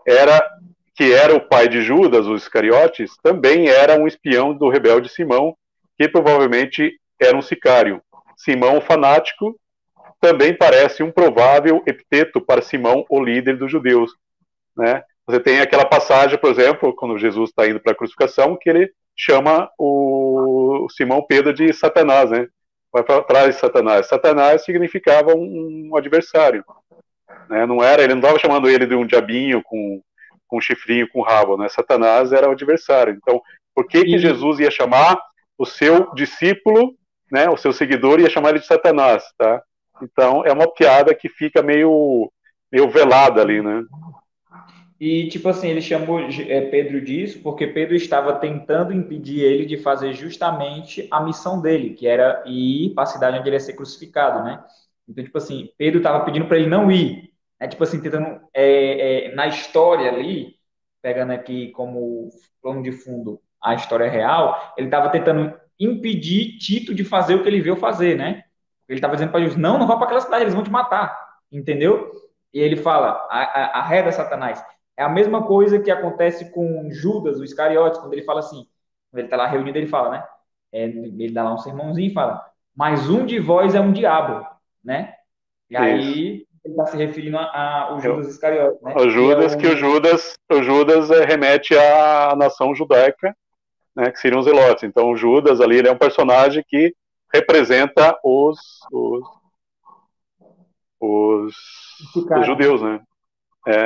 era que era o pai de Judas, os Iscariotes, também era um espião do rebelde Simão, que provavelmente era um sicário. Simão, o fanático, também parece um provável epiteto para Simão, o líder dos judeus. Né? Você tem aquela passagem, por exemplo, quando Jesus está indo para a crucificação, que ele chama o Simão Pedro de Satanás, né? Vai para trás de Satanás. Satanás significava um adversário, né? Não era, ele não estava chamando ele de um diabinho com um chifrinho, com um rabo, né? Satanás era o adversário. Então, por que E, Jesus ia chamar o seu discípulo, né? O seu seguidor ia chamar ele de Satanás, tá? Então, é uma piada que fica meio velada ali, né? tipo assim, ele chamou Pedro disso porque Pedro estava tentando impedir ele de fazer justamente a missão dele, que era ir para a cidade onde ele ia ser crucificado, né? Então, tipo assim, Pedro estava pedindo para ele não ir, né? Tipo assim, tentando, na história ali, pegando aqui como plano de fundo a história real, ele estava tentando impedir Tito de fazer o que ele veio fazer, né? Ele estava dizendo para Jesus, não vá para aquela cidade, eles vão te matar, entendeu? E ele fala, arreda Satanás. É a mesma coisa que acontece com Judas, o Iscariotes, quando ele fala assim, quando ele está lá reunido, ele fala, né? Ele dá lá um sermãozinho e fala, mas um de vós é um diabo, né? E Isso. aí ele está se referindo ao Eu, Judas Iscariotes, né? o Que é Judas, que um. o Judas remete à nação judaica, né, que seriam os Zelotes. Então, o Judas ali ele é um personagem que representa os, Esse os cara, né? judeus, né?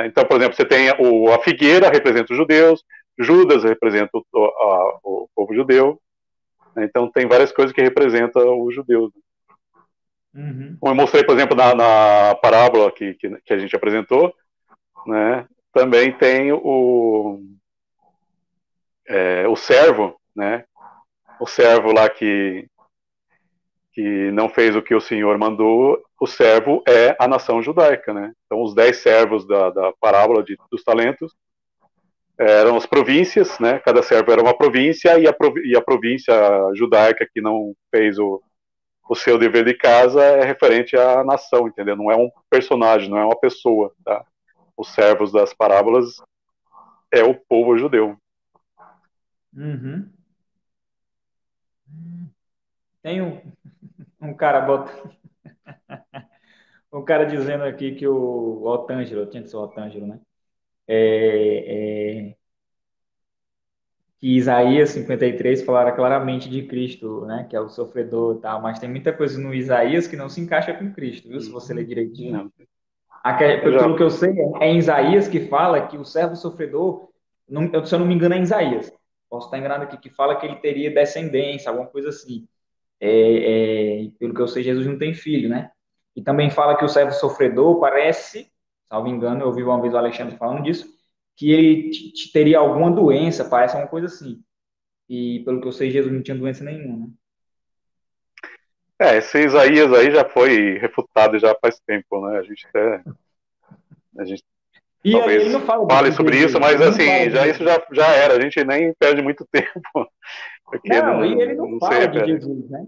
Então, por exemplo, você tem a figueira representa os judeus, Judas representa o povo judeu, né? Então tem várias coisas que representam os judeus. Uhum. Como eu mostrei, por exemplo, na parábola que a gente apresentou, né? Também tem o servo, né? O servo lá que não fez o que o Senhor mandou, o servo é a nação judaica, né? Então, os 10 servos da parábola dos talentos eram as províncias, né? Cada servo era uma província e a província judaica que não fez o seu dever de casa é referente à nação, entendeu? Não é um personagem, não é uma pessoa, tá? Os servos das parábolas é o povo judeu. Uhum. Tem um cara um cara dizendo aqui que o Otângelo, tinha que ser o Otângelo, né? Que Isaías 53 falara claramente de Cristo, né? Que é o sofredor e tal, mas tem muita coisa no Isaías que não se encaixa com Cristo, viu? Se você ler direitinho. Não. Pelo que eu sei, é em Isaías que fala que o servo sofredor, se eu não me engano, é em Isaías. Posso estar enganado aqui, que fala que ele teria descendência, alguma coisa assim. Pelo que eu sei, Jesus não tem filho, né? E também fala que o servo sofredor parece, salvo engano, eu ouvi uma vez o Alexandre falando disso, que ele teria alguma doença, parece uma coisa assim. E pelo que eu sei, Jesus não tinha doença nenhuma, né? Esse Isaías aí já foi refutado já faz tempo, né? A gente E aí ele talvez não fala fale de sobre isso, Jesus, mas ele não assim, fala de isso Jesus. já era, a gente nem perde muito tempo, porque Não, e ele não não sei, fala de Jesus, né?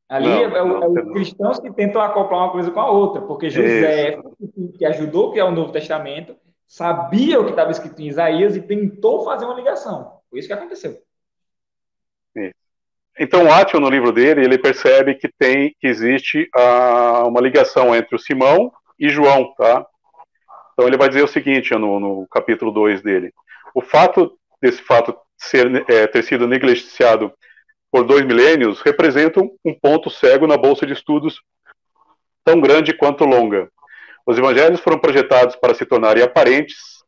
Ali é, não, é o- não, é os cristãos que tentam acoplar uma coisa com a outra, porque isso, José, que ajudou a criar o Novo Testamento, sabia o que estava escrito em Isaías e tentou fazer uma ligação. Foi isso que aconteceu. isso. Então, o Átio, no livro dele, ele percebe que existe uma ligação entre o Simão e João, tá? Então, ele vai dizer o seguinte no capítulo 2 dele. O fato desse fato ter sido negligenciado por 2 milênios representa um ponto cego na bolsa de estudos tão grande quanto longa. Os evangelhos foram projetados para se tornarem aparentes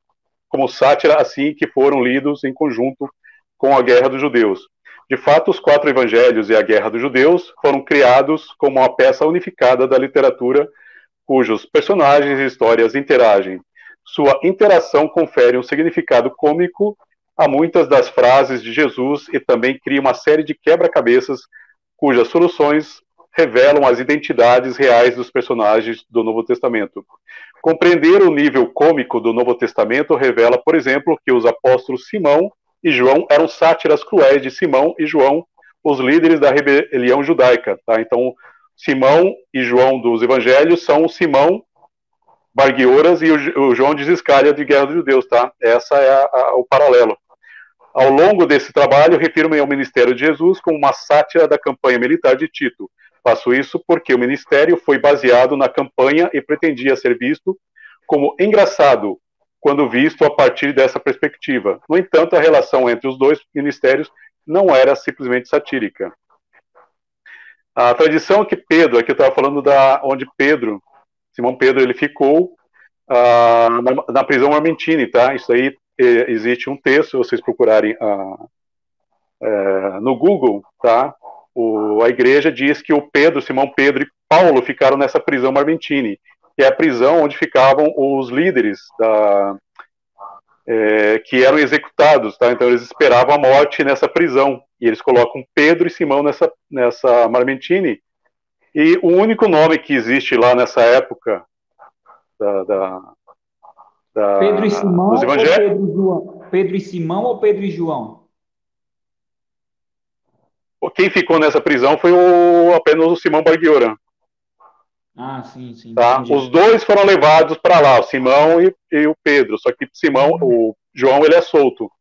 como sátira assim que foram lidos em conjunto com a Guerra dos Judeus. De fato, os 4 evangelhos e a Guerra dos Judeus foram criados como uma peça unificada da literatura, cujos personagens e histórias interagem. Sua interação confere um significado cômico a muitas das frases de Jesus e também cria uma série de quebra-cabeças cujas soluções revelam as identidades reais dos personagens do Novo Testamento. Compreender o nível cômico do Novo Testamento revela, por exemplo, que os apóstolos Simão e João eram sátiras cruéis de Simão e João, os líderes da rebelião judaica. Tá? Então, Simão e João dos Evangelhos são o Simão Barguioras e o João de Iscária de Guerra dos Judeus. Tá? Essa é o paralelo. Ao longo desse trabalho, refiro-me ao ministério de Jesus como uma sátira da campanha militar de Tito. Faço isso porque o ministério foi baseado na campanha e pretendia ser visto como engraçado quando visto a partir dessa perspectiva. No entanto, a relação entre os dois ministérios não era simplesmente satírica. A tradição que Pedro, aqui eu estava falando onde Simão Pedro, ele ficou na prisão armentine, tá? Isso aí existe um texto, se vocês procurarem no Google, tá? A igreja diz que Simão Pedro e Paulo ficaram nessa prisão armentine, que é a prisão onde ficavam os líderes que eram executados, tá? Então eles esperavam a morte nessa prisão, e eles colocam Pedro e Simão nessa Marmentine, e o único nome que existe lá nessa época Pedro e Simão dos ou evangelhos... Pedro e João? Pedro e Simão ou Pedro e João? Quem ficou nessa prisão foi apenas o Simão Barguioran. Ah, sim, Tá? entendi. Os dois foram levados para lá, o Simão e o Pedro, só que o João, ele é solto.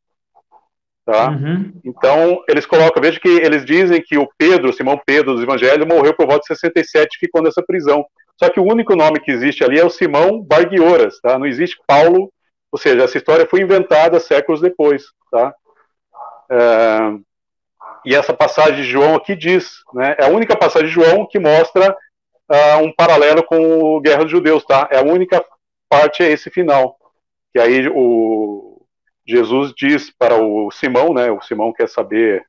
Tá? Uhum. Então, eles colocam, veja que eles dizem que Simão Pedro dos Evangelhos, morreu por volta de 67 e ficou nessa prisão. Só que o único nome que existe ali é o Simão Barguioras, tá? Não existe Paulo, ou seja, essa história foi inventada séculos depois, tá? E essa passagem de João aqui diz, né? É a única passagem de João que mostra um paralelo com a Guerra dos Judeus, tá? É a única parte, é esse final. Que aí Jesus diz para o Simão, né? O Simão quer saber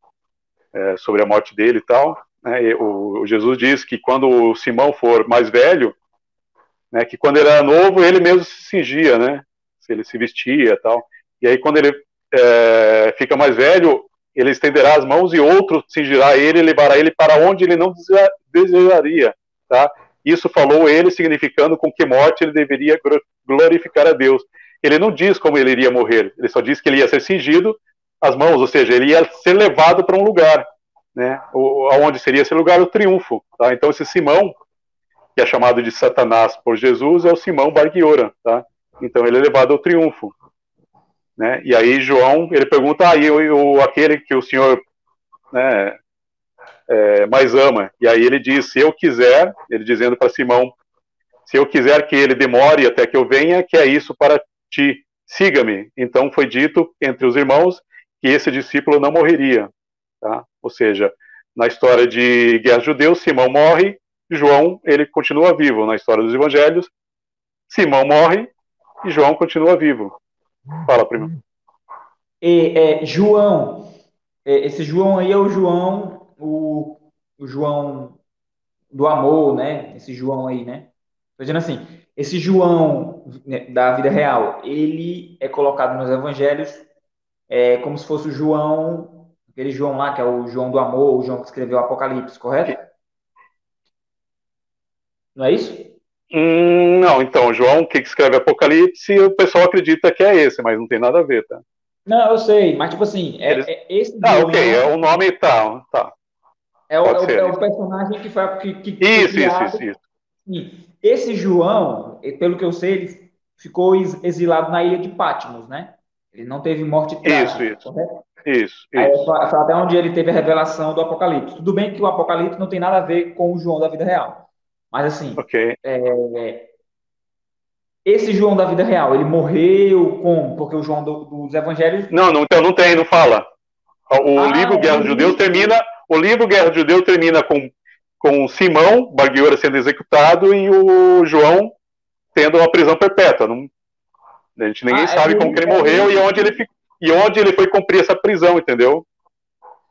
sobre a morte dele e tal. Né? Jesus diz que quando o Simão for mais velho, né? Que quando ele era novo, ele mesmo se cingia, né? Ele se vestia e tal. E aí quando ele fica mais velho, ele estenderá as mãos e outro cingirá ele e levará ele para onde ele não desejaria. Tá? Isso falou ele, significando com que morte ele deveria glorificar a Deus. Ele não diz como ele iria morrer, ele só diz que ele ia ser cingido as mãos, ou seja, ele ia ser levado para um lugar, né? Onde seria esse lugar? O triunfo. Tá? Então esse Simão, que é chamado de Satanás por Jesus, é o Simão Barguioran. Tá? Então ele é levado ao triunfo. Né? E aí João, ele pergunta, aquele que o Senhor, né, mais ama. E aí ele diz, se eu quiser, ele dizendo para Simão, se eu quiser que ele demore até que eu venha, que é isso para ti, siga-me. Então foi dito entre os irmãos que esse discípulo não morreria. Tá? Ou seja, na história de Guerra dos Judeus, Simão morre, João, ele continua vivo. Na história dos evangelhos, Simão morre e João continua vivo. Fala, primo. João, esse João aí é o João do amor, né? Esse João aí, né? Tô dizendo assim, esse João, né, da vida real, ele é colocado nos evangelhos como se fosse o João, aquele João lá, que é o João do amor, o João que escreveu o Apocalipse, correto? Não é isso? Não, então, João, que escreve Apocalipse, o pessoal acredita que é esse, mas não tem nada a ver, tá? Não, eu sei, mas tipo assim, Eles... esse ok, é João o nome tá. Pode é ser o isso. personagem que foi Isso. criado. Sim. Esse João, pelo que eu sei, ele ficou exilado na ilha de Patmos, né? Ele não teve morte Isso, trágica, correto? isso. Aí foi até onde ele teve a revelação do Apocalipse. Tudo bem que o Apocalipse não tem nada a ver com o João da vida real. Mas assim, Ok. esse João da vida real, ele morreu como? Porque o João dos evangelhos. Não, então não tem, não fala. O livro Guerra dos Por Judeus isso. termina. O livro Guerra dos Judeus termina com Simão, Bar sendo executado, e o João tendo uma prisão perpétua. Não, ninguém sabe como que ele morreu e onde ele foi cumprir essa prisão, entendeu?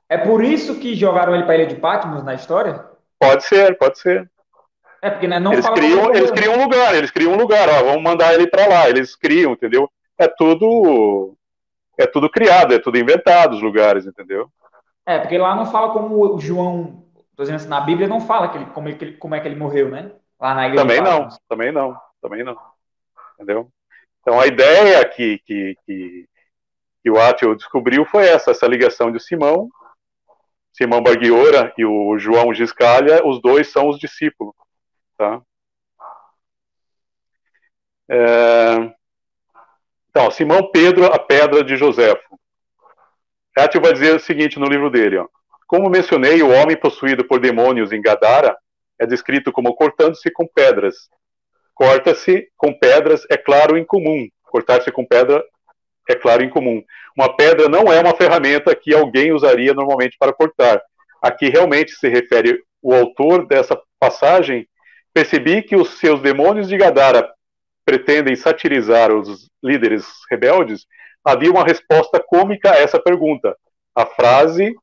É por isso que jogaram ele para a ilha de Patmos na história? Pode ser. É, porque né, não fala como ele Eles morreu. criam um lugar, ó, vamos mandar ele para lá. Eles criam, entendeu? É tudo criado, é tudo inventado os lugares, entendeu? Porque lá não fala como o João. Tô dizendo assim, na Bíblia não fala como é que ele morreu, né? Lá na ilha de Patmos. Também não, entendeu? Então a ideia que o Átio descobriu foi essa ligação de Simão Barguiora e o João Giscalha, os dois são os discípulos, tá? Então, Simão Pedro, a pedra de Joséfo. Átio vai dizer o seguinte no livro dele, ó. Como mencionei, o homem possuído por demônios em Gadara é descrito como cortando-se com pedras. Corta-se com pedras é claro incomum. Cortar-se com pedra é claro incomum. Uma pedra não é uma ferramenta que alguém usaria normalmente para cortar. Aqui realmente se refere o autor dessa passagem. Percebi que os seus demônios de Gadara pretendem satirizar os líderes rebeldes. Havia uma resposta cômica a essa pergunta. A frase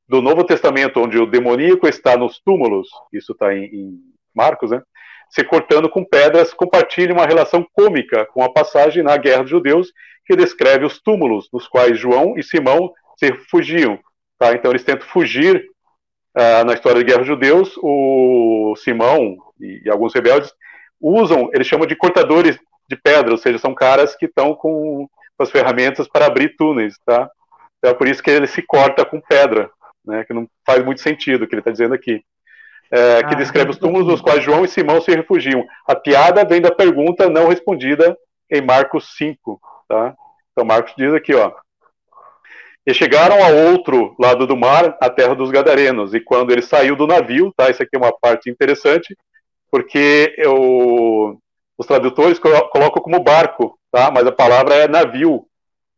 do Novo Testamento, onde o demoníaco está nos túmulos, isso está em Marcos, né? Se cortando com pedras, compartilha uma relação cômica com a passagem na Guerra dos Judeus, que descreve os túmulos nos quais João e Simão se refugiam. Tá? Então eles tentam fugir na história da Guerra dos Judeus. O Simão e alguns rebeldes usam, eles chamam de cortadores de pedra, ou seja, são caras que estão com as ferramentas para abrir túneis. Tá? Então é por isso que ele se corta com pedra, né? Que não faz muito sentido o que ele está dizendo aqui. Que descreve os túmulos nos quais João e Simão se refugiam. A piada vem da pergunta não respondida em Marcos 5. Tá? Então Marcos diz aqui, ó. E chegaram ao outro lado do mar, a terra dos Gadarenos. E quando ele saiu do navio, tá? Isso aqui é uma parte interessante, porque os tradutores colocam como barco, tá? Mas a palavra é navio.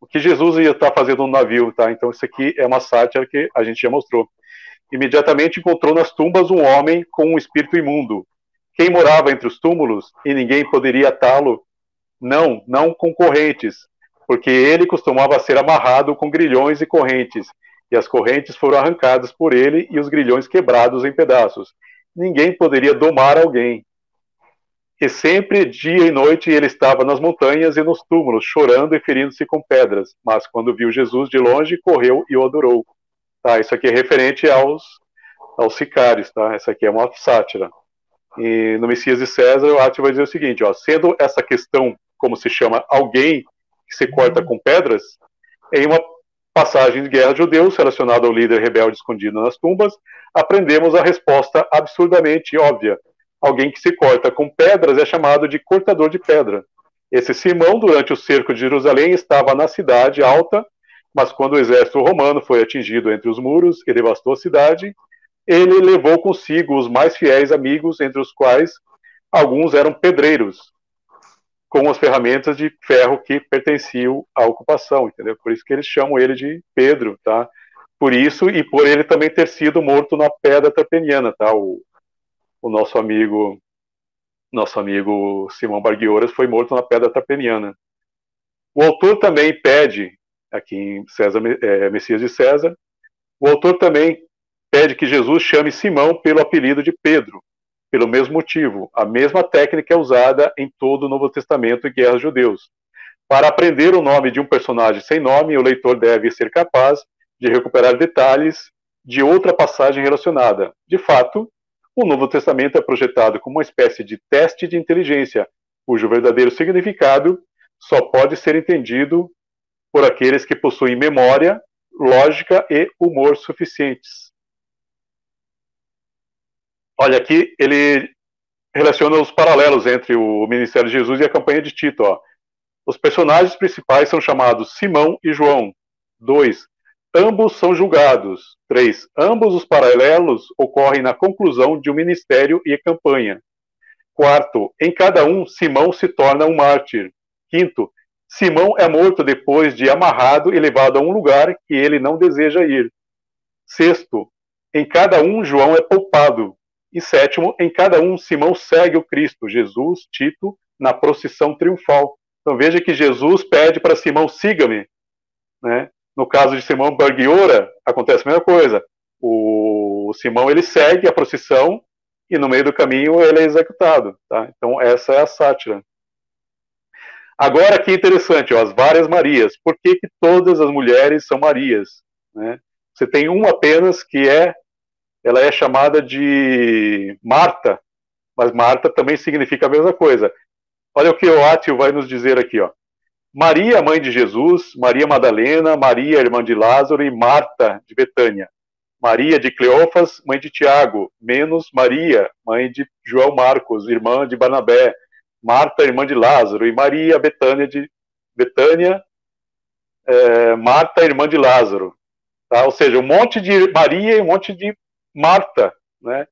O que Jesus ia estar fazendo no navio, tá? Então isso aqui é uma sátira que a gente já mostrou. Imediatamente encontrou nas tumbas um homem com um espírito imundo. Quem morava entre os túmulos e ninguém poderia atá-lo? Não com correntes, porque ele costumava ser amarrado com grilhões e correntes, e as correntes foram arrancadas por ele e os grilhões quebrados em pedaços. Ninguém poderia domar alguém. E sempre, dia e noite, ele estava nas montanhas e nos túmulos, chorando e ferindo-se com pedras. Mas quando viu Jesus de longe, correu e o adorou. Tá, isso aqui é referente aos sicários, tá? Essa aqui é uma sátira. E no Messias de César, o Átio vai dizer o seguinte, ó, sendo essa questão, como se chama, alguém que se corta com pedras, em uma passagem de Guerra de Judeus, relacionada ao líder rebelde escondido nas tumbas, aprendemos a resposta absurdamente óbvia. Alguém que se corta com pedras é chamado de cortador de pedra. Esse Simão, durante o cerco de Jerusalém, estava na cidade alta, mas quando o exército romano foi atingido entre os muros e devastou a cidade, ele levou consigo os mais fiéis amigos, entre os quais alguns eram pedreiros, com as ferramentas de ferro que pertenciam à ocupação, entendeu? Por isso que eles chamam ele de Pedro, tá? Por isso e por ele também ter sido morto na pedra trapeniana, tá? O nosso amigo nosso amigo Simão Barguioras foi morto na Pedra Trapeniana. O autor também pede, aqui em Messias de César, o autor também pede que Jesus chame Simão pelo apelido de Pedro, pelo mesmo motivo. A mesma técnica é usada em todo o Novo Testamento e Guerras Judeus. Para aprender o nome de um personagem sem nome, o leitor deve ser capaz de recuperar detalhes de outra passagem relacionada. De fato, o Novo Testamento é projetado como uma espécie de teste de inteligência, cujo verdadeiro significado só pode ser entendido por aqueles que possuem memória, lógica e humor suficientes. Olha, aqui ele relaciona os paralelos entre o ministério de Jesus e a campanha de Tito. Ó. Os personagens principais são chamados Simão e João. 2. Ambos são julgados. 3. Ambos os paralelos ocorrem na conclusão de um ministério e campanha. 4. Em cada um, Simão se torna um mártir. 5. Simão é morto depois de amarrado e levado a um lugar que ele não deseja ir. 6. Em cada um, João é poupado. E 7. Em cada um, Simão segue o Cristo, Jesus, Tito, na procissão triunfal. Então veja que Jesus pede para Simão, siga-me. Né? No caso de Simão Barguiora, acontece a mesma coisa. O Simão ele segue a procissão e no meio do caminho ele é executado. Tá? Então essa é a sátira. Agora que interessante, ó, as várias Marias. Por que todas as mulheres são Marias? Né? Você tem uma apenas que ela é chamada de Marta, mas Marta também significa a mesma coisa. Olha o que o Átio vai nos dizer aqui, ó. Maria, mãe de Jesus, Maria Madalena, Maria, irmã de Lázaro e Marta de Betânia. Maria de Cleófas, mãe de Tiago, menos Maria, mãe de João Marcos, irmã de Barnabé, Marta, irmã de Lázaro, e Maria Betânia, Marta, irmã de Lázaro. Tá? Ou seja, um monte de Maria e um monte de Marta. Né?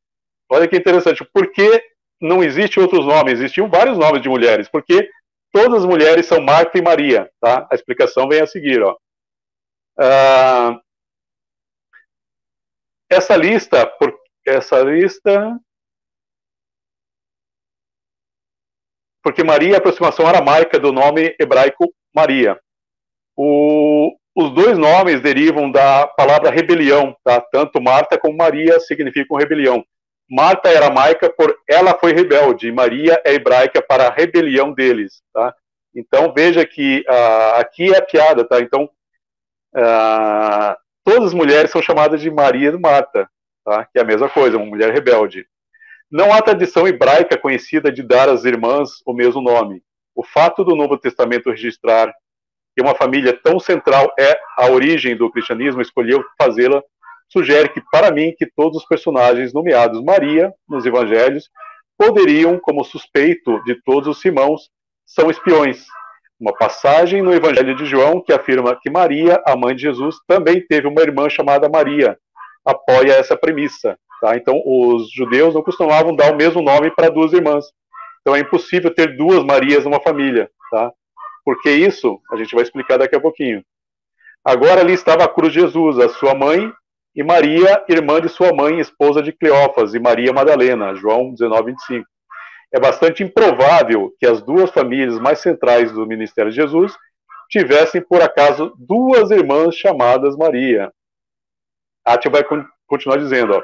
Olha que interessante. Por que não existem outros nomes? Existiam vários nomes de mulheres. Porque todas as mulheres são Marta e Maria. Tá? A explicação vem a seguir. Ó. Essa lista, porque Maria é a aproximação aramaica do nome hebraico Maria. Os dois nomes derivam da palavra rebelião, tá? Tanto Marta como Maria significam rebelião. Marta é aramaica por ela foi rebelde, e Maria é hebraica para a rebelião deles, tá? Então veja que aqui é a piada, tá? Então todas as mulheres são chamadas de Maria e Marta, tá? Que é a mesma coisa, uma mulher rebelde. Não há tradição hebraica conhecida de dar às irmãs o mesmo nome. O fato do Novo Testamento registrar que uma família tão central é a origem do cristianismo, escolheu fazê-la, sugere que, para mim, que todos os personagens nomeados Maria nos evangelhos poderiam, como suspeito de todos os Simãos, são espiões. Uma passagem no Evangelho de João que afirma que Maria, a mãe de Jesus, também teve uma irmã chamada Maria, apoia essa premissa. Tá? Então, os judeus não costumavam dar o mesmo nome para duas irmãs. Então, é impossível ter duas Marias numa família. Tá? Por que isso? A gente vai explicar daqui a pouquinho. Agora ali estava a cruz de Jesus, a sua mãe, e Maria, irmã de sua mãe, esposa de Cleófas, e Maria Madalena, João 19:25. É bastante improvável que as duas famílias mais centrais do ministério de Jesus tivessem, por acaso, duas irmãs chamadas Maria. Átia vai continuar dizendo, ó.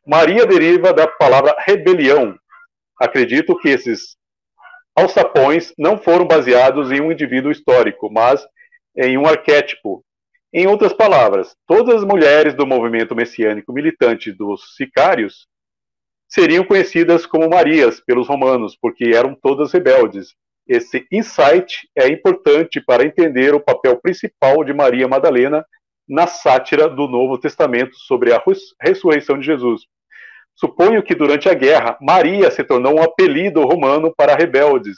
Maria deriva da palavra rebelião. Acredito que esses alçapões não foram baseados em um indivíduo histórico, mas em um arquétipo. Em outras palavras, todas as mulheres do movimento messiânico militante dos sicários seriam conhecidas como Marias pelos romanos, porque eram todas rebeldes. Esse insight é importante para entender o papel principal de Maria Madalena na sátira do Novo Testamento sobre a ressurreição de Jesus. Suponho que durante a guerra, Maria se tornou um apelido romano para rebeldes,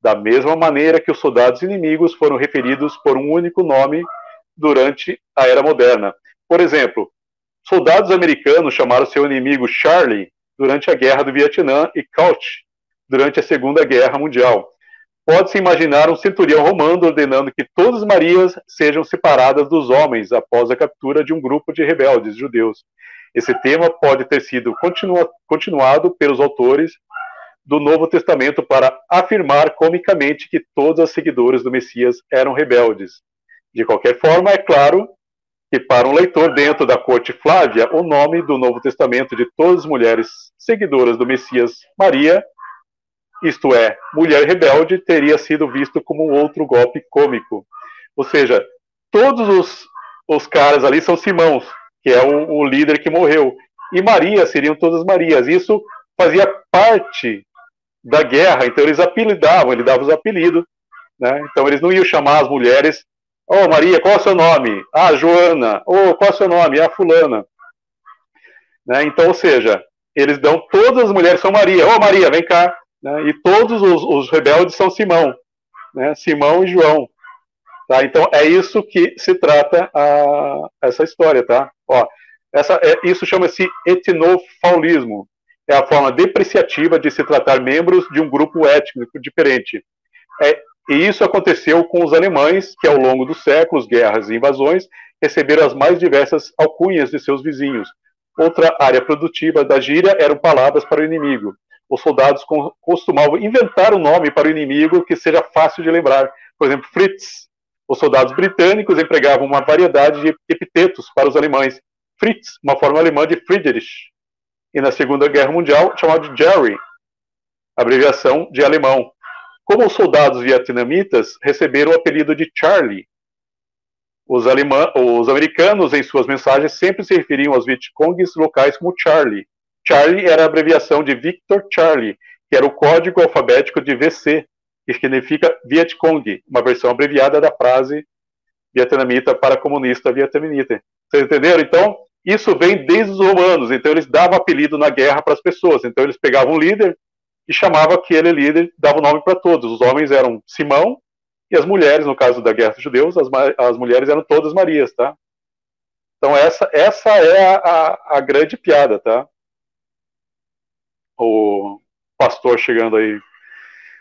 da mesma maneira que os soldados inimigos foram referidos por um único nome durante a Era Moderna. Por exemplo, soldados americanos chamaram seu inimigo Charlie durante a Guerra do Vietnã e Couch durante a Segunda Guerra Mundial. Pode-se imaginar um centurião romano ordenando que todas as Marias sejam separadas dos homens após a captura de um grupo de rebeldes judeus. Esse tema pode ter sido continuado pelos autores do Novo Testamento para afirmar comicamente que todas as seguidoras do Messias eram rebeldes. De qualquer forma, é claro que para um leitor dentro da corte Flávia, o nome do Novo Testamento de todas as mulheres seguidoras do Messias Maria, isto é, mulher rebelde, teria sido visto como um outro golpe cômico. Ou seja, todos os caras ali são Simãos, que é o líder que morreu. E Maria seriam todas Marias. Isso fazia parte da guerra, então eles apelidavam, ele dava os apelidos, né? Então eles não iam chamar as mulheres, oh Maria, qual é o seu nome? Ah, Joana. Oh, qual é o seu nome? Ah, fulana. Né? Então, ou seja, eles dão, todas as mulheres são Maria. Oh Maria, vem cá. Né? E todos os rebeldes são Simão, né? Simão e João. Tá? Então é isso que se trata essa história, tá? Ó, isso chama-se etnofaulismo. É a forma depreciativa de se tratar membros de um grupo étnico diferente. E isso aconteceu com os alemães, que ao longo dos séculos, guerras e invasões, receberam as mais diversas alcunhas de seus vizinhos. Outra área produtiva da gíria eram palavras para o inimigo. Os soldados costumavam inventar um nome para o inimigo que seja fácil de lembrar. Por exemplo, Fritz. Os soldados britânicos empregavam uma variedade de epitetos para os alemães. Fritz, uma forma alemã de Friedrich. E na Segunda Guerra Mundial, chamado de Jerry, abreviação de alemão. Como os soldados vietnamitas receberam o apelido de Charlie. Os americanos, em suas mensagens, sempre se referiam aos Vietcongues locais como Charlie. Charlie era a abreviação de Victor Charlie, que era o código alfabético de VC, que significa Vietcong, uma versão abreviada da frase vietnamita para comunista vietnamita. Vocês entenderam? Então, isso vem desde os romanos. Então, eles davam apelido na guerra para as pessoas. Então, eles pegavam um líder e chamavam aquele líder, davam o nome para todos. Os homens eram Simão e as mulheres, no caso da guerra dos judeus, as mulheres eram todas Marias, tá? Então, essa é a grande piada, tá? O pastor chegando aí.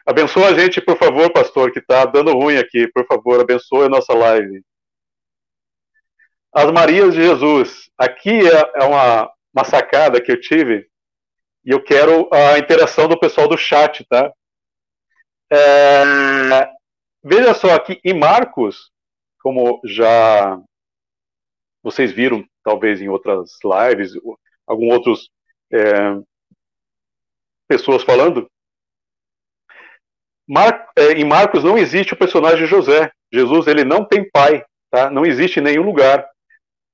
Abençoa a gente, por favor, pastor, que está dando ruim aqui. Por favor, abençoe a nossa live. As Marias de Jesus. Aqui é uma sacada que eu tive e eu quero a interação do pessoal do chat, tá? Veja só aqui, em Marcos, como já vocês viram, talvez em outras lives, alguns outros pessoas falando, em Marcos não existe o personagem José. Jesus, ele não tem pai, tá? Não existe em nenhum lugar.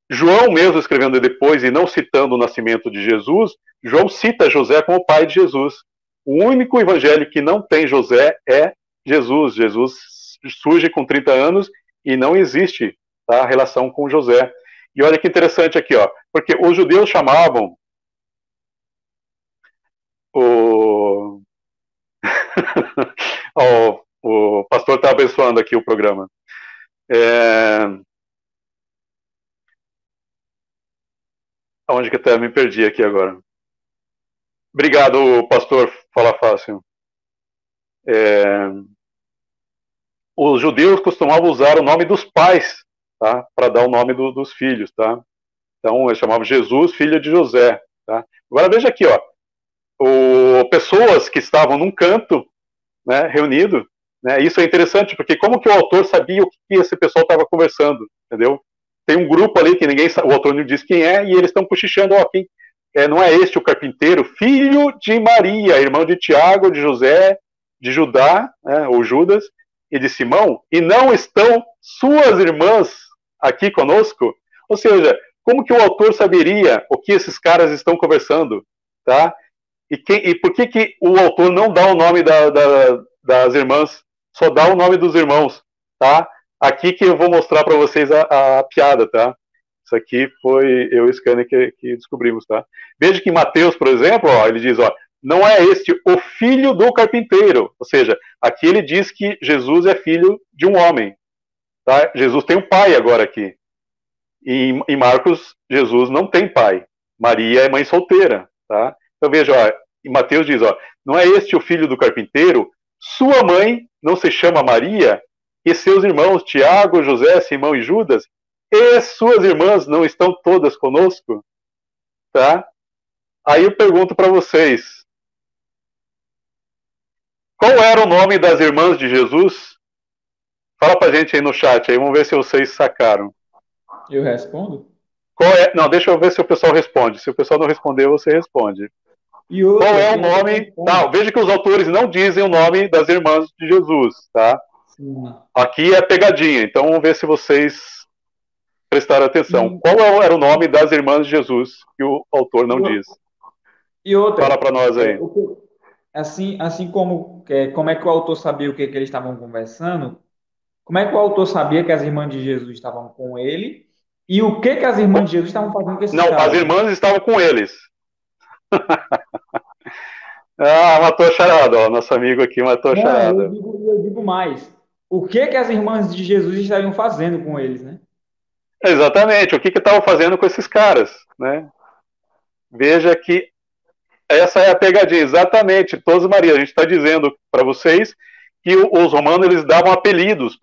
João mesmo escrevendo depois e não citando o nascimento de Jesus, João cita José como pai de Jesus. O único evangelho que não tem José é Jesus. Jesus surge com 30 anos e não existe, tá, a relação com José. E olha que interessante aqui, ó, porque os judeus chamavam o pastor está abençoando aqui o programa. Onde que até me perdi aqui agora? Obrigado, pastor. Fala fácil. Os judeus costumavam usar o nome dos pais, tá, para dar o nome dos filhos, tá? Então eles chamavam Jesus, filho de José, tá? Agora veja aqui, ó, pessoas que estavam num canto, né, reunido, né? Isso é interessante porque como que o autor sabia o que esse pessoal estava conversando, entendeu? Tem um grupo ali que o autor não diz quem é, e eles estão cochichando, ó, não é este o carpinteiro, filho de Maria, irmão de Tiago, de José, de Judá, né, ou Judas, e de Simão, e não estão suas irmãs aqui conosco? Ou seja, como que o autor saberia o que esses caras estão conversando, tá? E por que o autor não dá o nome das irmãs, só dá o nome dos irmãos, tá? Aqui que eu vou mostrar para vocês a piada, tá? Isso aqui foi eu e o Scanner que descobrimos, tá? Veja que em Mateus, por exemplo, ó, ele diz, ó, não é este o filho do carpinteiro. Ou seja, aqui ele diz que Jesus é filho de um homem, tá? Jesus tem um pai agora aqui. E em Marcos, Jesus não tem pai. Maria é mãe solteira, tá? Então veja, ó, em Mateus diz, ó, não é este o filho do carpinteiro? Sua mãe não se chama Maria? E seus irmãos Tiago, José, Simão e Judas? E suas irmãs não estão todas conosco? Tá? Aí eu pergunto para vocês, qual era o nome das irmãs de Jesus? Fala pra gente aí no chat, aí vamos ver se vocês sacaram. Eu respondo? Qual é? Não, deixa eu ver se o pessoal responde. Se o pessoal não responder, você responde. E outra, Qual é o tem outra nome? questão. Tá, veja que os autores não dizem o nome das irmãs de Jesus, tá? Sim. Aqui é pegadinha, então vamos ver se vocês prestaram atenção. E- Qual era o nome das irmãs de Jesus que o autor não diz? E outra, Fala pra nós aí. assim como é que o autor sabia o que eles estavam conversando, como é que o autor sabia que as irmãs de Jesus estavam com ele e o que as irmãs de Jesus estavam fazendo com esses Não, as caras? irmãs estavam com eles. Ah, matou a charada, ó. Nosso amigo aqui matou a Não, charada. eu digo mais. O que as irmãs de Jesus estariam fazendo com eles, né? Exatamente, o que estavam fazendo com esses caras, né? Veja que essa é a pegadinha, exatamente, todos Maria. A gente está dizendo para vocês que os romanos eles davam apelidos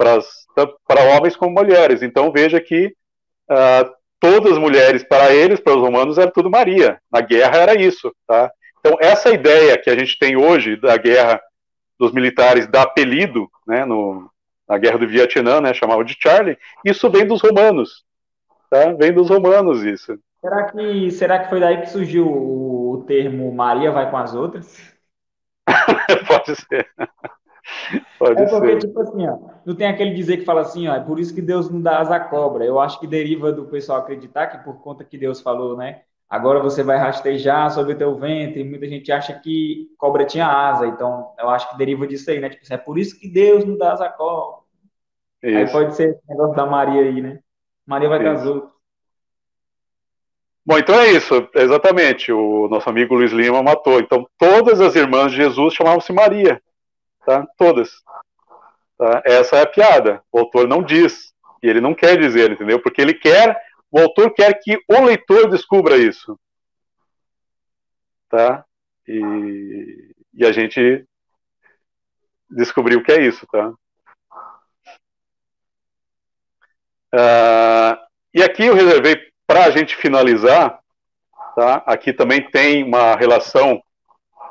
tanto para homens como mulheres. Então veja que todas as mulheres para eles, para os romanos, era tudo Maria. Na guerra era isso, tá? Então essa ideia que a gente tem hoje da guerra dos militares dar apelido, né, na guerra do Vietnã, né, chamavam de Charlie, isso vem dos romanos, tá? Vem dos romanos isso. Será que foi daí que surgiu o termo Maria vai com as outras? Pode ser. Pode É porque, ser. tipo assim, ó, não tem aquele dizer que fala assim, ó, é por isso que Deus não dá asa à cobra. Eu acho que deriva do pessoal acreditar que por conta que Deus falou, né? Agora você vai rastejar sobre o teu ventre, e muita gente acha que cobra tinha asa, então eu acho que deriva disso aí, né? Tipo assim, é por isso que Deus não dá asa à cobra. Aí Isso, pode ser esse negócio da Maria aí, né? Maria vai com as isso. outras. Bom, então é isso, exatamente. O nosso amigo Luiz Lima matou. Então, todas as irmãs de Jesus chamavam-se Maria, tá? Todas. Tá? Essa é a piada. O autor não diz, e ele não quer dizer, entendeu? Porque o autor quer que o leitor descubra isso, tá? E a gente descobriu que é isso, tá? E aqui eu reservei para a gente finalizar, tá? Aqui também tem uma relação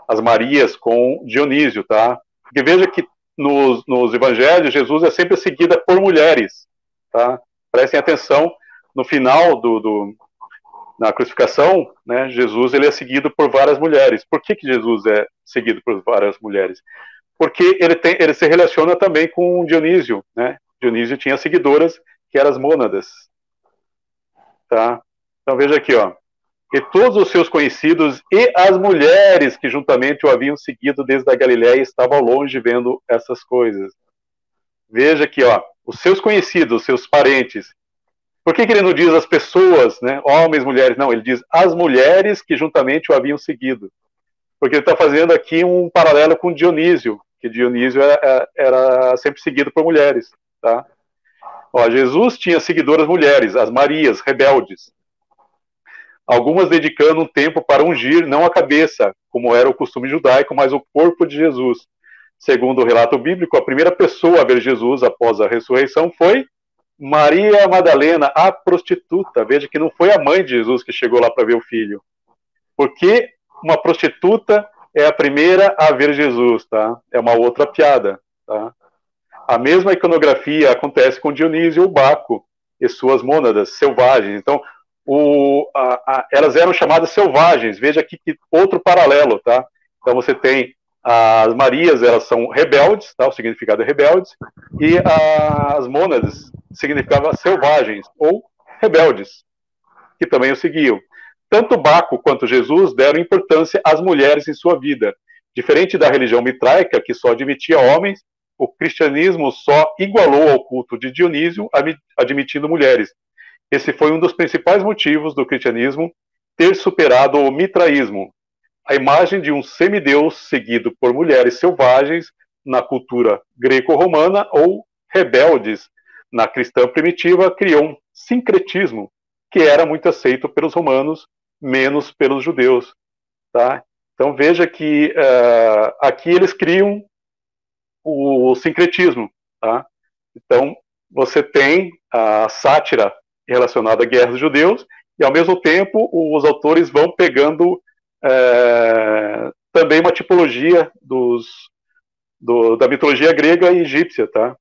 as Marias com Dionísio, tá? Porque veja que nos evangelhos Jesus é sempre seguida por mulheres, tá? Prestem atenção, no final na crucificação, né, Jesus ele é seguido por várias mulheres. Por que Jesus é seguido por várias mulheres? Porque ele se relaciona também com Dionísio, né? Dionísio tinha seguidoras que eram as mônadas, tá? Então veja aqui, ó. E todos os seus conhecidos e as mulheres que juntamente o haviam seguido desde a Galiléia estavam ao longe vendo essas coisas. Veja aqui, ó, os seus conhecidos, os seus parentes. Por que ele não diz as pessoas, né, homens, mulheres? Não, ele diz as mulheres que juntamente o haviam seguido. Porque ele está fazendo aqui um paralelo com Dionísio, que Dionísio era sempre seguido por mulheres, tá? Ó, Jesus tinha seguidoras mulheres, as Marias, rebeldes. Algumas dedicando um tempo para ungir não a cabeça, como era o costume judaico, mas o corpo de Jesus. Segundo o relato bíblico, a primeira pessoa a ver Jesus após a ressurreição foi Maria Madalena, a prostituta. Veja que não foi a mãe de Jesus que chegou lá para ver o filho. Porque uma prostituta é a primeira a ver Jesus, tá? É uma outra piada, tá? A mesma iconografia acontece com Dionísio e o Baco e suas mônadas selvagens. Então, elas eram chamadas selvagens. Veja aqui que outro paralelo, tá? Então você tem as Marias, elas são rebeldes, tá? O significado é rebeldes, e as mônadas significavam selvagens ou rebeldes, que também o seguiam. Tanto Baco quanto Jesus deram importância às mulheres em sua vida. Diferente da religião mitraica, que só admitia homens, o cristianismo só igualou ao culto de Dionísio, admitindo mulheres. Esse foi um dos principais motivos do cristianismo ter superado o mitraísmo, a imagem de um semideus seguido por mulheres selvagens na cultura greco-romana ou rebeldes na cristã primitiva, criou um sincretismo que era muito aceito pelos romanos, menos pelos judeus. Tá? Então veja que aqui eles criam o sincretismo. Tá? Então você tem a sátira relacionada à guerra dos judeus, e ao mesmo tempo os autores vão pegando também uma tipologia da mitologia grega e egípcia, tá?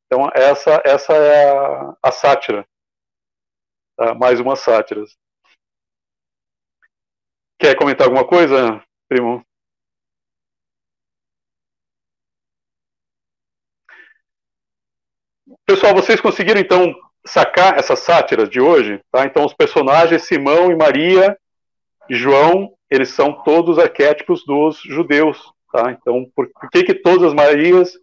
Então essa é a sátira, tá? Mais uma sátira. Quer comentar alguma coisa, primo? Pessoal, vocês conseguiram então sacar essas sátiras de hoje? Tá? Então os personagens Simão e Maria e João, eles são todos arquétipos dos judeus. Tá? Então por que todas as Marias,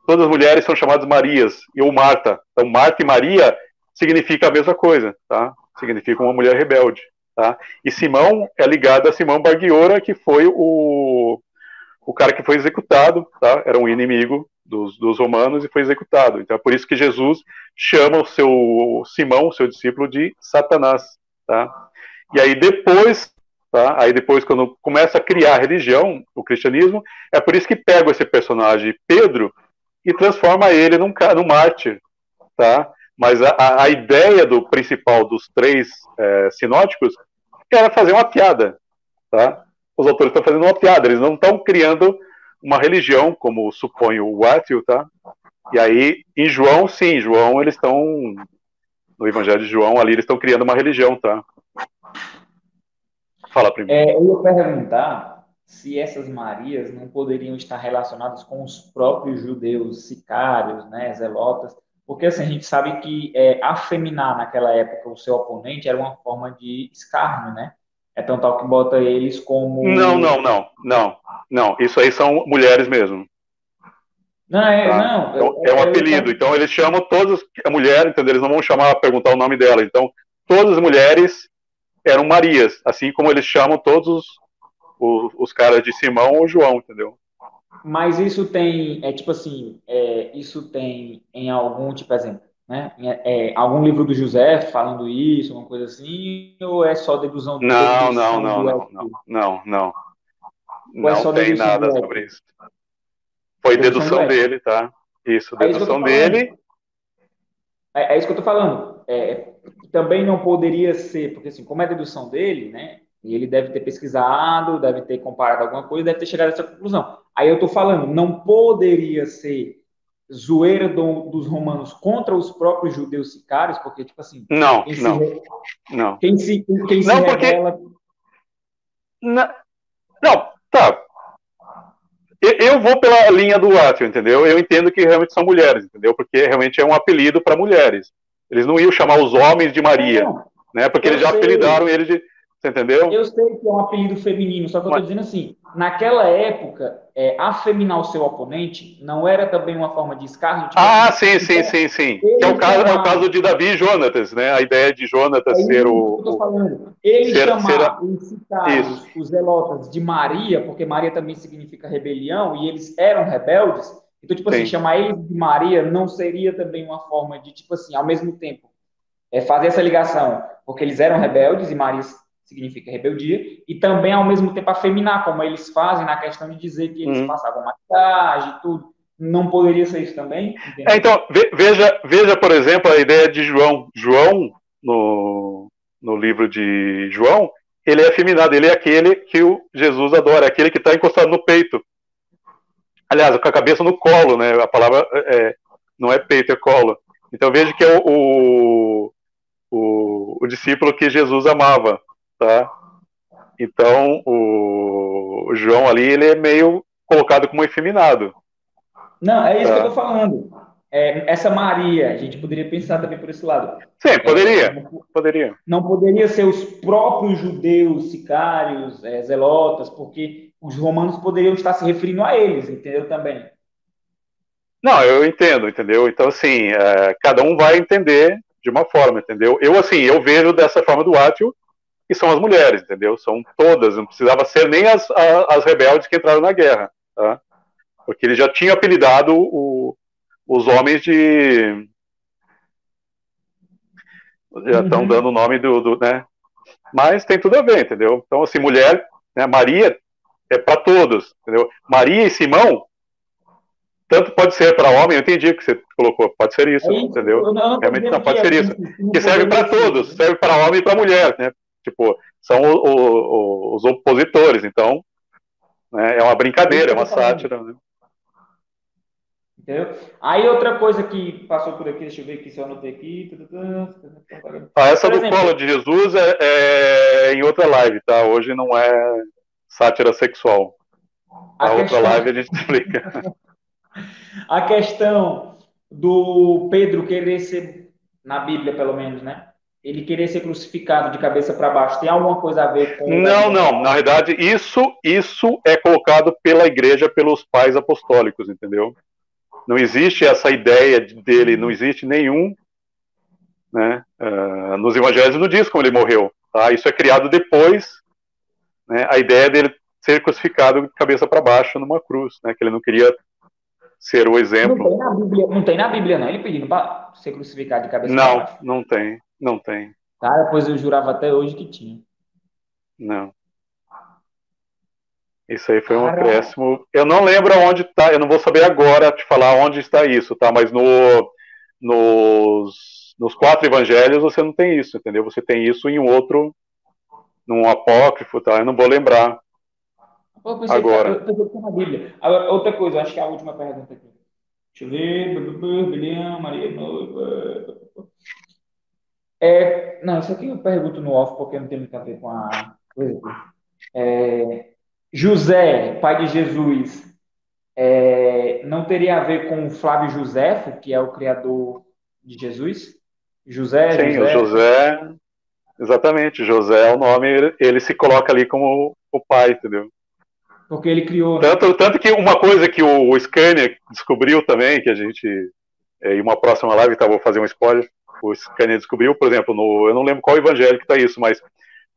todas as mulheres são chamadas Marias ou Marta? Então Marta e Maria significa a mesma coisa, tá? Significa uma mulher rebelde. Tá? E Simão é ligado a Simão Barguiora, que foi o cara que foi executado, tá? Era um inimigo dos romanos e foi executado. Então é por isso que Jesus chama o seu Simão, seu discípulo, de Satanás. Tá? E aí depois, tá? Aí depois, quando começa a criar a religião, o cristianismo, é por isso que pega esse personagem Pedro e transforma ele num mártir. Tá? Mas a ideia do principal dos três sinóticos era fazer uma piada. Tá? Os autores estão fazendo uma piada, eles não estão criando uma religião, como supõe o Whitefield, tá? E aí, em João, sim, João, eles estão, no Evangelho de João, ali, eles estão criando uma religião, tá? Fala, primo. Eu ia perguntar se essas Marias não poderiam estar relacionadas com os próprios judeus sicários, né, zelotas, porque assim, a gente sabe que afeminar naquela época o seu oponente era uma forma de escárnio, né? É tão tal que bota eles como... Não. Isso aí são mulheres mesmo. Não, tá? É um apelido. Então eles chamam todas a mulher, entendeu? Eles não vão chamar, perguntar o nome dela. Então todas as mulheres eram Marias, assim como eles chamam todos os caras de Simão ou João, entendeu? Mas isso tem, tipo assim, isso tem em algum, tipo, exemplo, né? Algum livro do José falando isso, uma coisa assim, ou é só dedução do Não. Não tem nada sobre isso. Foi dedução dele, tá? Isso, dedução dele. É isso que eu tô falando. Também não poderia ser, porque assim, como é dedução dele, né? E ele deve ter pesquisado, deve ter comparado alguma coisa, deve ter chegado a essa conclusão. Aí eu tô falando, não poderia ser zoeira dos romanos contra os próprios judeus sicários, porque, tipo assim... Não. Quem se porque... revela... Não, tá. Eu vou pela linha do Whitefield, entendeu? Eu entendo que realmente são mulheres, entendeu? Porque realmente é um apelido para mulheres. Eles não iam chamar os homens de Maria, né? Porque eles já apelidaram ele de... Você entendeu? Eu sei que é um apelido feminino, só que eu estou dizendo assim, naquela época, afeminar o seu oponente não era também uma forma de escárnio? Tipo assim, sim. Que é o caso de Davi e Jonatas, né? A ideia de Jonatas ser o... Eu tô falando. Ele chamar os citados, os zelotas, de Maria, porque Maria também significa rebelião, e eles eram rebeldes, então, tipo assim, chamar eles de Maria não seria também uma forma de, tipo assim, ao mesmo tempo, fazer essa ligação, porque eles eram rebeldes e Maria significa rebeldia, e também, ao mesmo tempo, afeminar, como eles fazem na questão de dizer que eles passavam maquiagem e tudo. Não poderia ser isso também? Então, veja, por exemplo, a ideia de João. João, no livro de João, ele é afeminado, ele é aquele que o Jesus adora, é aquele que está encostado no peito. Aliás, com a cabeça no colo, né? A palavra não é peito, é colo. Então veja que é o discípulo que Jesus amava. Tá? Então o João ali, ele é meio colocado como efeminado. Não, é isso que eu tô falando. Essa Maria, a gente poderia pensar também por esse lado. Sim, poderia. Não poderia ser os próprios judeus sicários, zelotas, porque os romanos poderiam estar se referindo a eles, entendeu também? Não, eu entendo, entendeu? Então, assim, cada um vai entender de uma forma, entendeu? Eu vejo dessa forma do Whitefield, que são as mulheres, entendeu? São todas, não precisava ser nem as rebeldes que entraram na guerra, tá? Porque ele já tinha apelidado os homens de... Já estão dando o nome né? Mas tem tudo a ver, entendeu? Então, assim, mulher, né? Maria é para todos, entendeu? Maria e Simão, tanto pode ser para homem, eu entendi o que você colocou, pode ser isso, entendeu? Realmente não pode ser isso. Que serve para todos, serve para homem e para mulher, né? Tipo, são os opositores, então, né, é uma brincadeira, é uma sátira, né? Entendeu? Aí outra coisa que passou por aqui, deixa eu ver aqui se eu anotei aqui. Essa Por do exemplo, colo de Jesus é em outra live, tá? Hoje não é sátira sexual. a Na outra questão, live a gente explica. a questão do Pedro querer ser, na Bíblia pelo menos, né? Ele querer ser crucificado de cabeça para baixo, tem alguma coisa a ver com o Não, não. Na evangelho? verdade, isso é colocado pela igreja, pelos pais apostólicos, entendeu? Não existe essa ideia dele, não existe nenhum, né? Nos evangelhos não diz como ele morreu, tá? Isso é criado depois, né? A ideia dele ser crucificado de cabeça para baixo numa cruz, né? Que ele não queria ser o Não exemplo. tem na Bíblia, não tem na Bíblia, não. Ele pedindo para ser crucificado de cabeça para Não, baixo. não tem, não tem, Cara, pois eu jurava até hoje que tinha. não. Isso aí foi um Cara, acréscimo. Eu não lembro aonde está, eu não vou saber agora te falar onde está isso, tá? Mas nos 4 evangelhos você não tem isso, entendeu? Você tem isso em um outro, num apócrifo, tá? Eu não vou lembrar pô, agora. eu pensei que tinha na Bíblia. Agora, outra coisa, acho que é a última pergunta aqui. Deixa eu ver. Bilhão, Maria Noiva. Não, isso aqui eu pergunto no off porque não tem muito a ver com a coisa aqui. José, pai de Jesus, não teria a ver com Flávio Joséfo, que é o criador de Jesus? José, Sim, o José, José, exatamente, José é o nome, ele se coloca ali como o pai, entendeu? porque ele criou, né? Tanto que uma coisa que o Scania descobriu também, que a gente, em uma próxima live, tá, vou fazer um spoiler, o Scania descobriu, por exemplo, eu não lembro qual evangelho que está isso, mas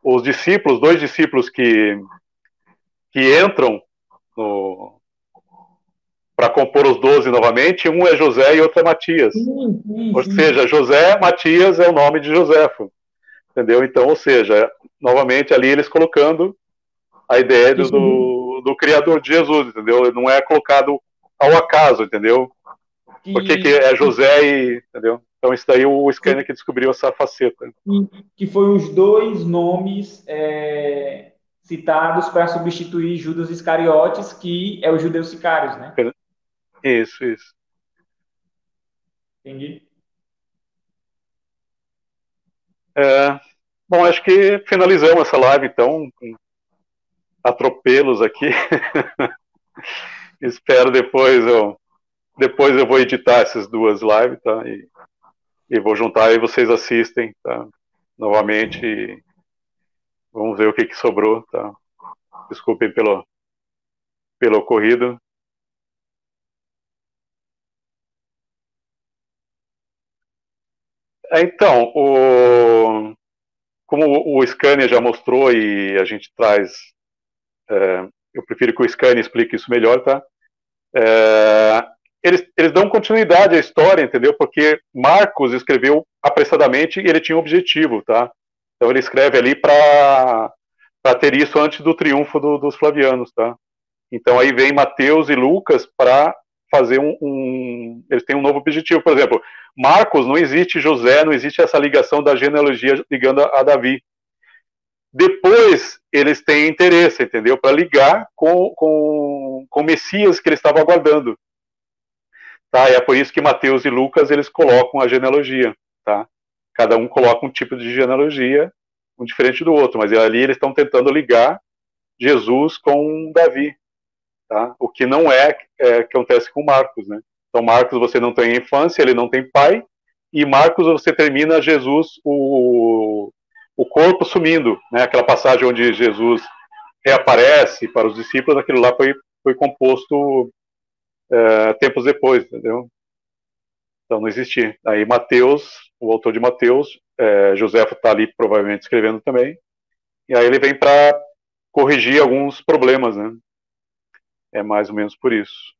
os discípulos, 2 discípulos que entram para compor os 12 novamente, um é José e outro é Matias. Sim, sim, Ou sim. seja, José Matias é o nome de Joséfo. Entendeu? Então, ou seja, novamente ali eles colocando a ideia do criador de Jesus, entendeu? Não é colocado ao acaso, entendeu? Porque que é José e, entendeu? Então isso daí o Scania que descobriu essa faceta. Que foi os dois nomes citados para substituir Judas Iscariotes, que é o judeu sicários, né? Isso, isso. Entendi. Bom, acho que finalizamos essa live, então, com atropelos aqui. Espero depois eu vou editar essas 2 lives, tá? E vou juntar e vocês assistem, tá? Novamente. E vamos ver o que sobrou, tá? Desculpem pelo ocorrido. Então, como o Scania já mostrou e a gente traz, eu prefiro que o Scania explique isso melhor, tá? Eles dão continuidade à história, entendeu? Porque Marcos escreveu apressadamente e ele tinha um objetivo, tá? Então ele escreve ali para ter isso antes do triunfo dos Flavianos, tá? Então aí vem Mateus e Lucas para fazer eles têm um novo objetivo. Por exemplo, Marcos, não existe José, não existe essa ligação da genealogia ligando a Davi. Depois eles têm interesse, entendeu? Para ligar com o Messias que eles estavam aguardando. Tá? E é por isso que Mateus e Lucas eles colocam a genealogia. Tá? Cada um coloca um tipo de genealogia, um diferente do outro, mas ali eles estão tentando ligar Jesus com Davi. Tá? O que não que acontece com Marcos. Né? Então Marcos você não tem infância, ele não tem pai, e Marcos você termina Jesus, o corpo sumindo. Né? Aquela passagem onde Jesus reaparece para os discípulos, aquilo lá foi composto tempos depois, entendeu? Então não existia. Aí Mateus, o autor de Mateus, Joséfo está ali provavelmente escrevendo também, e aí ele vem para corrigir alguns problemas, né? É mais ou menos por isso.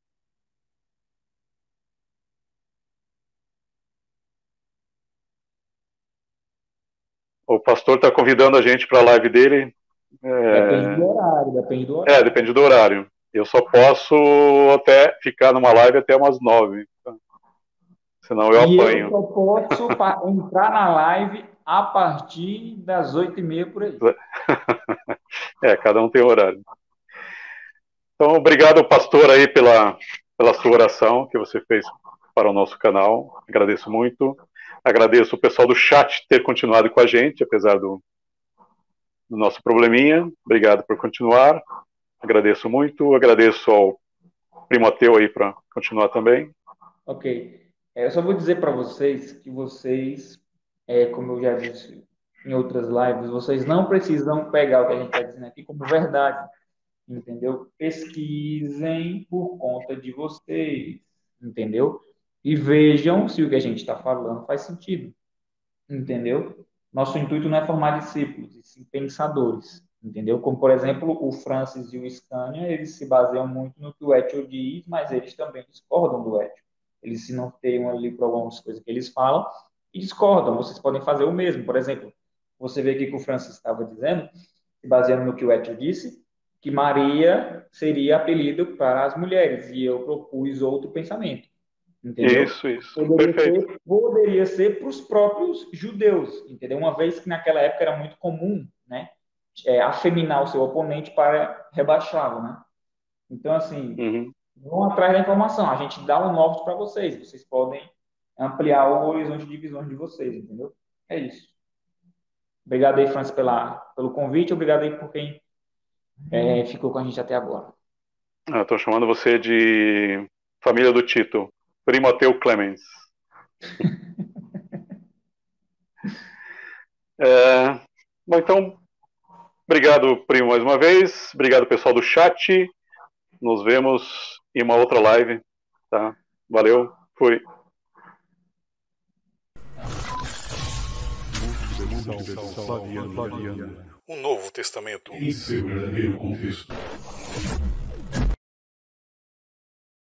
O pastor está convidando a gente para a live dele. Depende do horário, depende do horário. Depende do horário. Eu só posso até ficar numa live até umas 9. Tá? Senão eu apanho. Eu só posso entrar na live a partir das 8h30 por aí. Cada um tem horário. Então, obrigado, pastor, aí pela sua oração que você fez para o nosso canal. Agradeço muito. Agradeço o pessoal do chat ter continuado com a gente, apesar do nosso probleminha. Obrigado por continuar. Agradeço muito. Agradeço ao primo ateu aí para continuar também. Ok. Eu só vou dizer para vocês que vocês, como eu já disse em outras lives, vocês não precisam pegar o que a gente está dizendo aqui como verdade, entendeu? Pesquisem por conta de vocês, entendeu? E vejam se o que a gente está falando faz sentido, entendeu? Nosso intuito não é formar discípulos, e sim pensadores, entendeu? Como, por exemplo, o Francis e o Scania, eles se baseiam muito no que o Ethiel diz, mas eles também discordam do Ethiel. Eles se norteiam ali por algumas coisas que eles falam e discordam. Vocês podem fazer o mesmo. Por exemplo, você vê aqui que o Francis estava dizendo, se baseando no que o Ethiel disse, que Maria seria apelido para as mulheres, e eu propus outro pensamento. Entendeu? Isso. Perfeito. Poderia ser para os próprios judeus, entendeu? Uma vez que naquela época era muito comum, né? Afeminar o seu oponente para rebaixá-lo, né? Então, assim, vão atrás da informação. A gente dá um norte para vocês. Vocês podem ampliar o horizonte de visões de vocês, entendeu? É isso. Obrigado aí, Francis, pelo convite. Obrigado aí por quem ficou com a gente até agora. Estou chamando você de família do Tito. Primo ateu Clemens. Bom, então, obrigado, primo, mais uma vez. Obrigado, pessoal do chat. Nos vemos em uma outra live. Tá? Valeu. Fui. O Novo Testamento em seu verdadeiro contexto.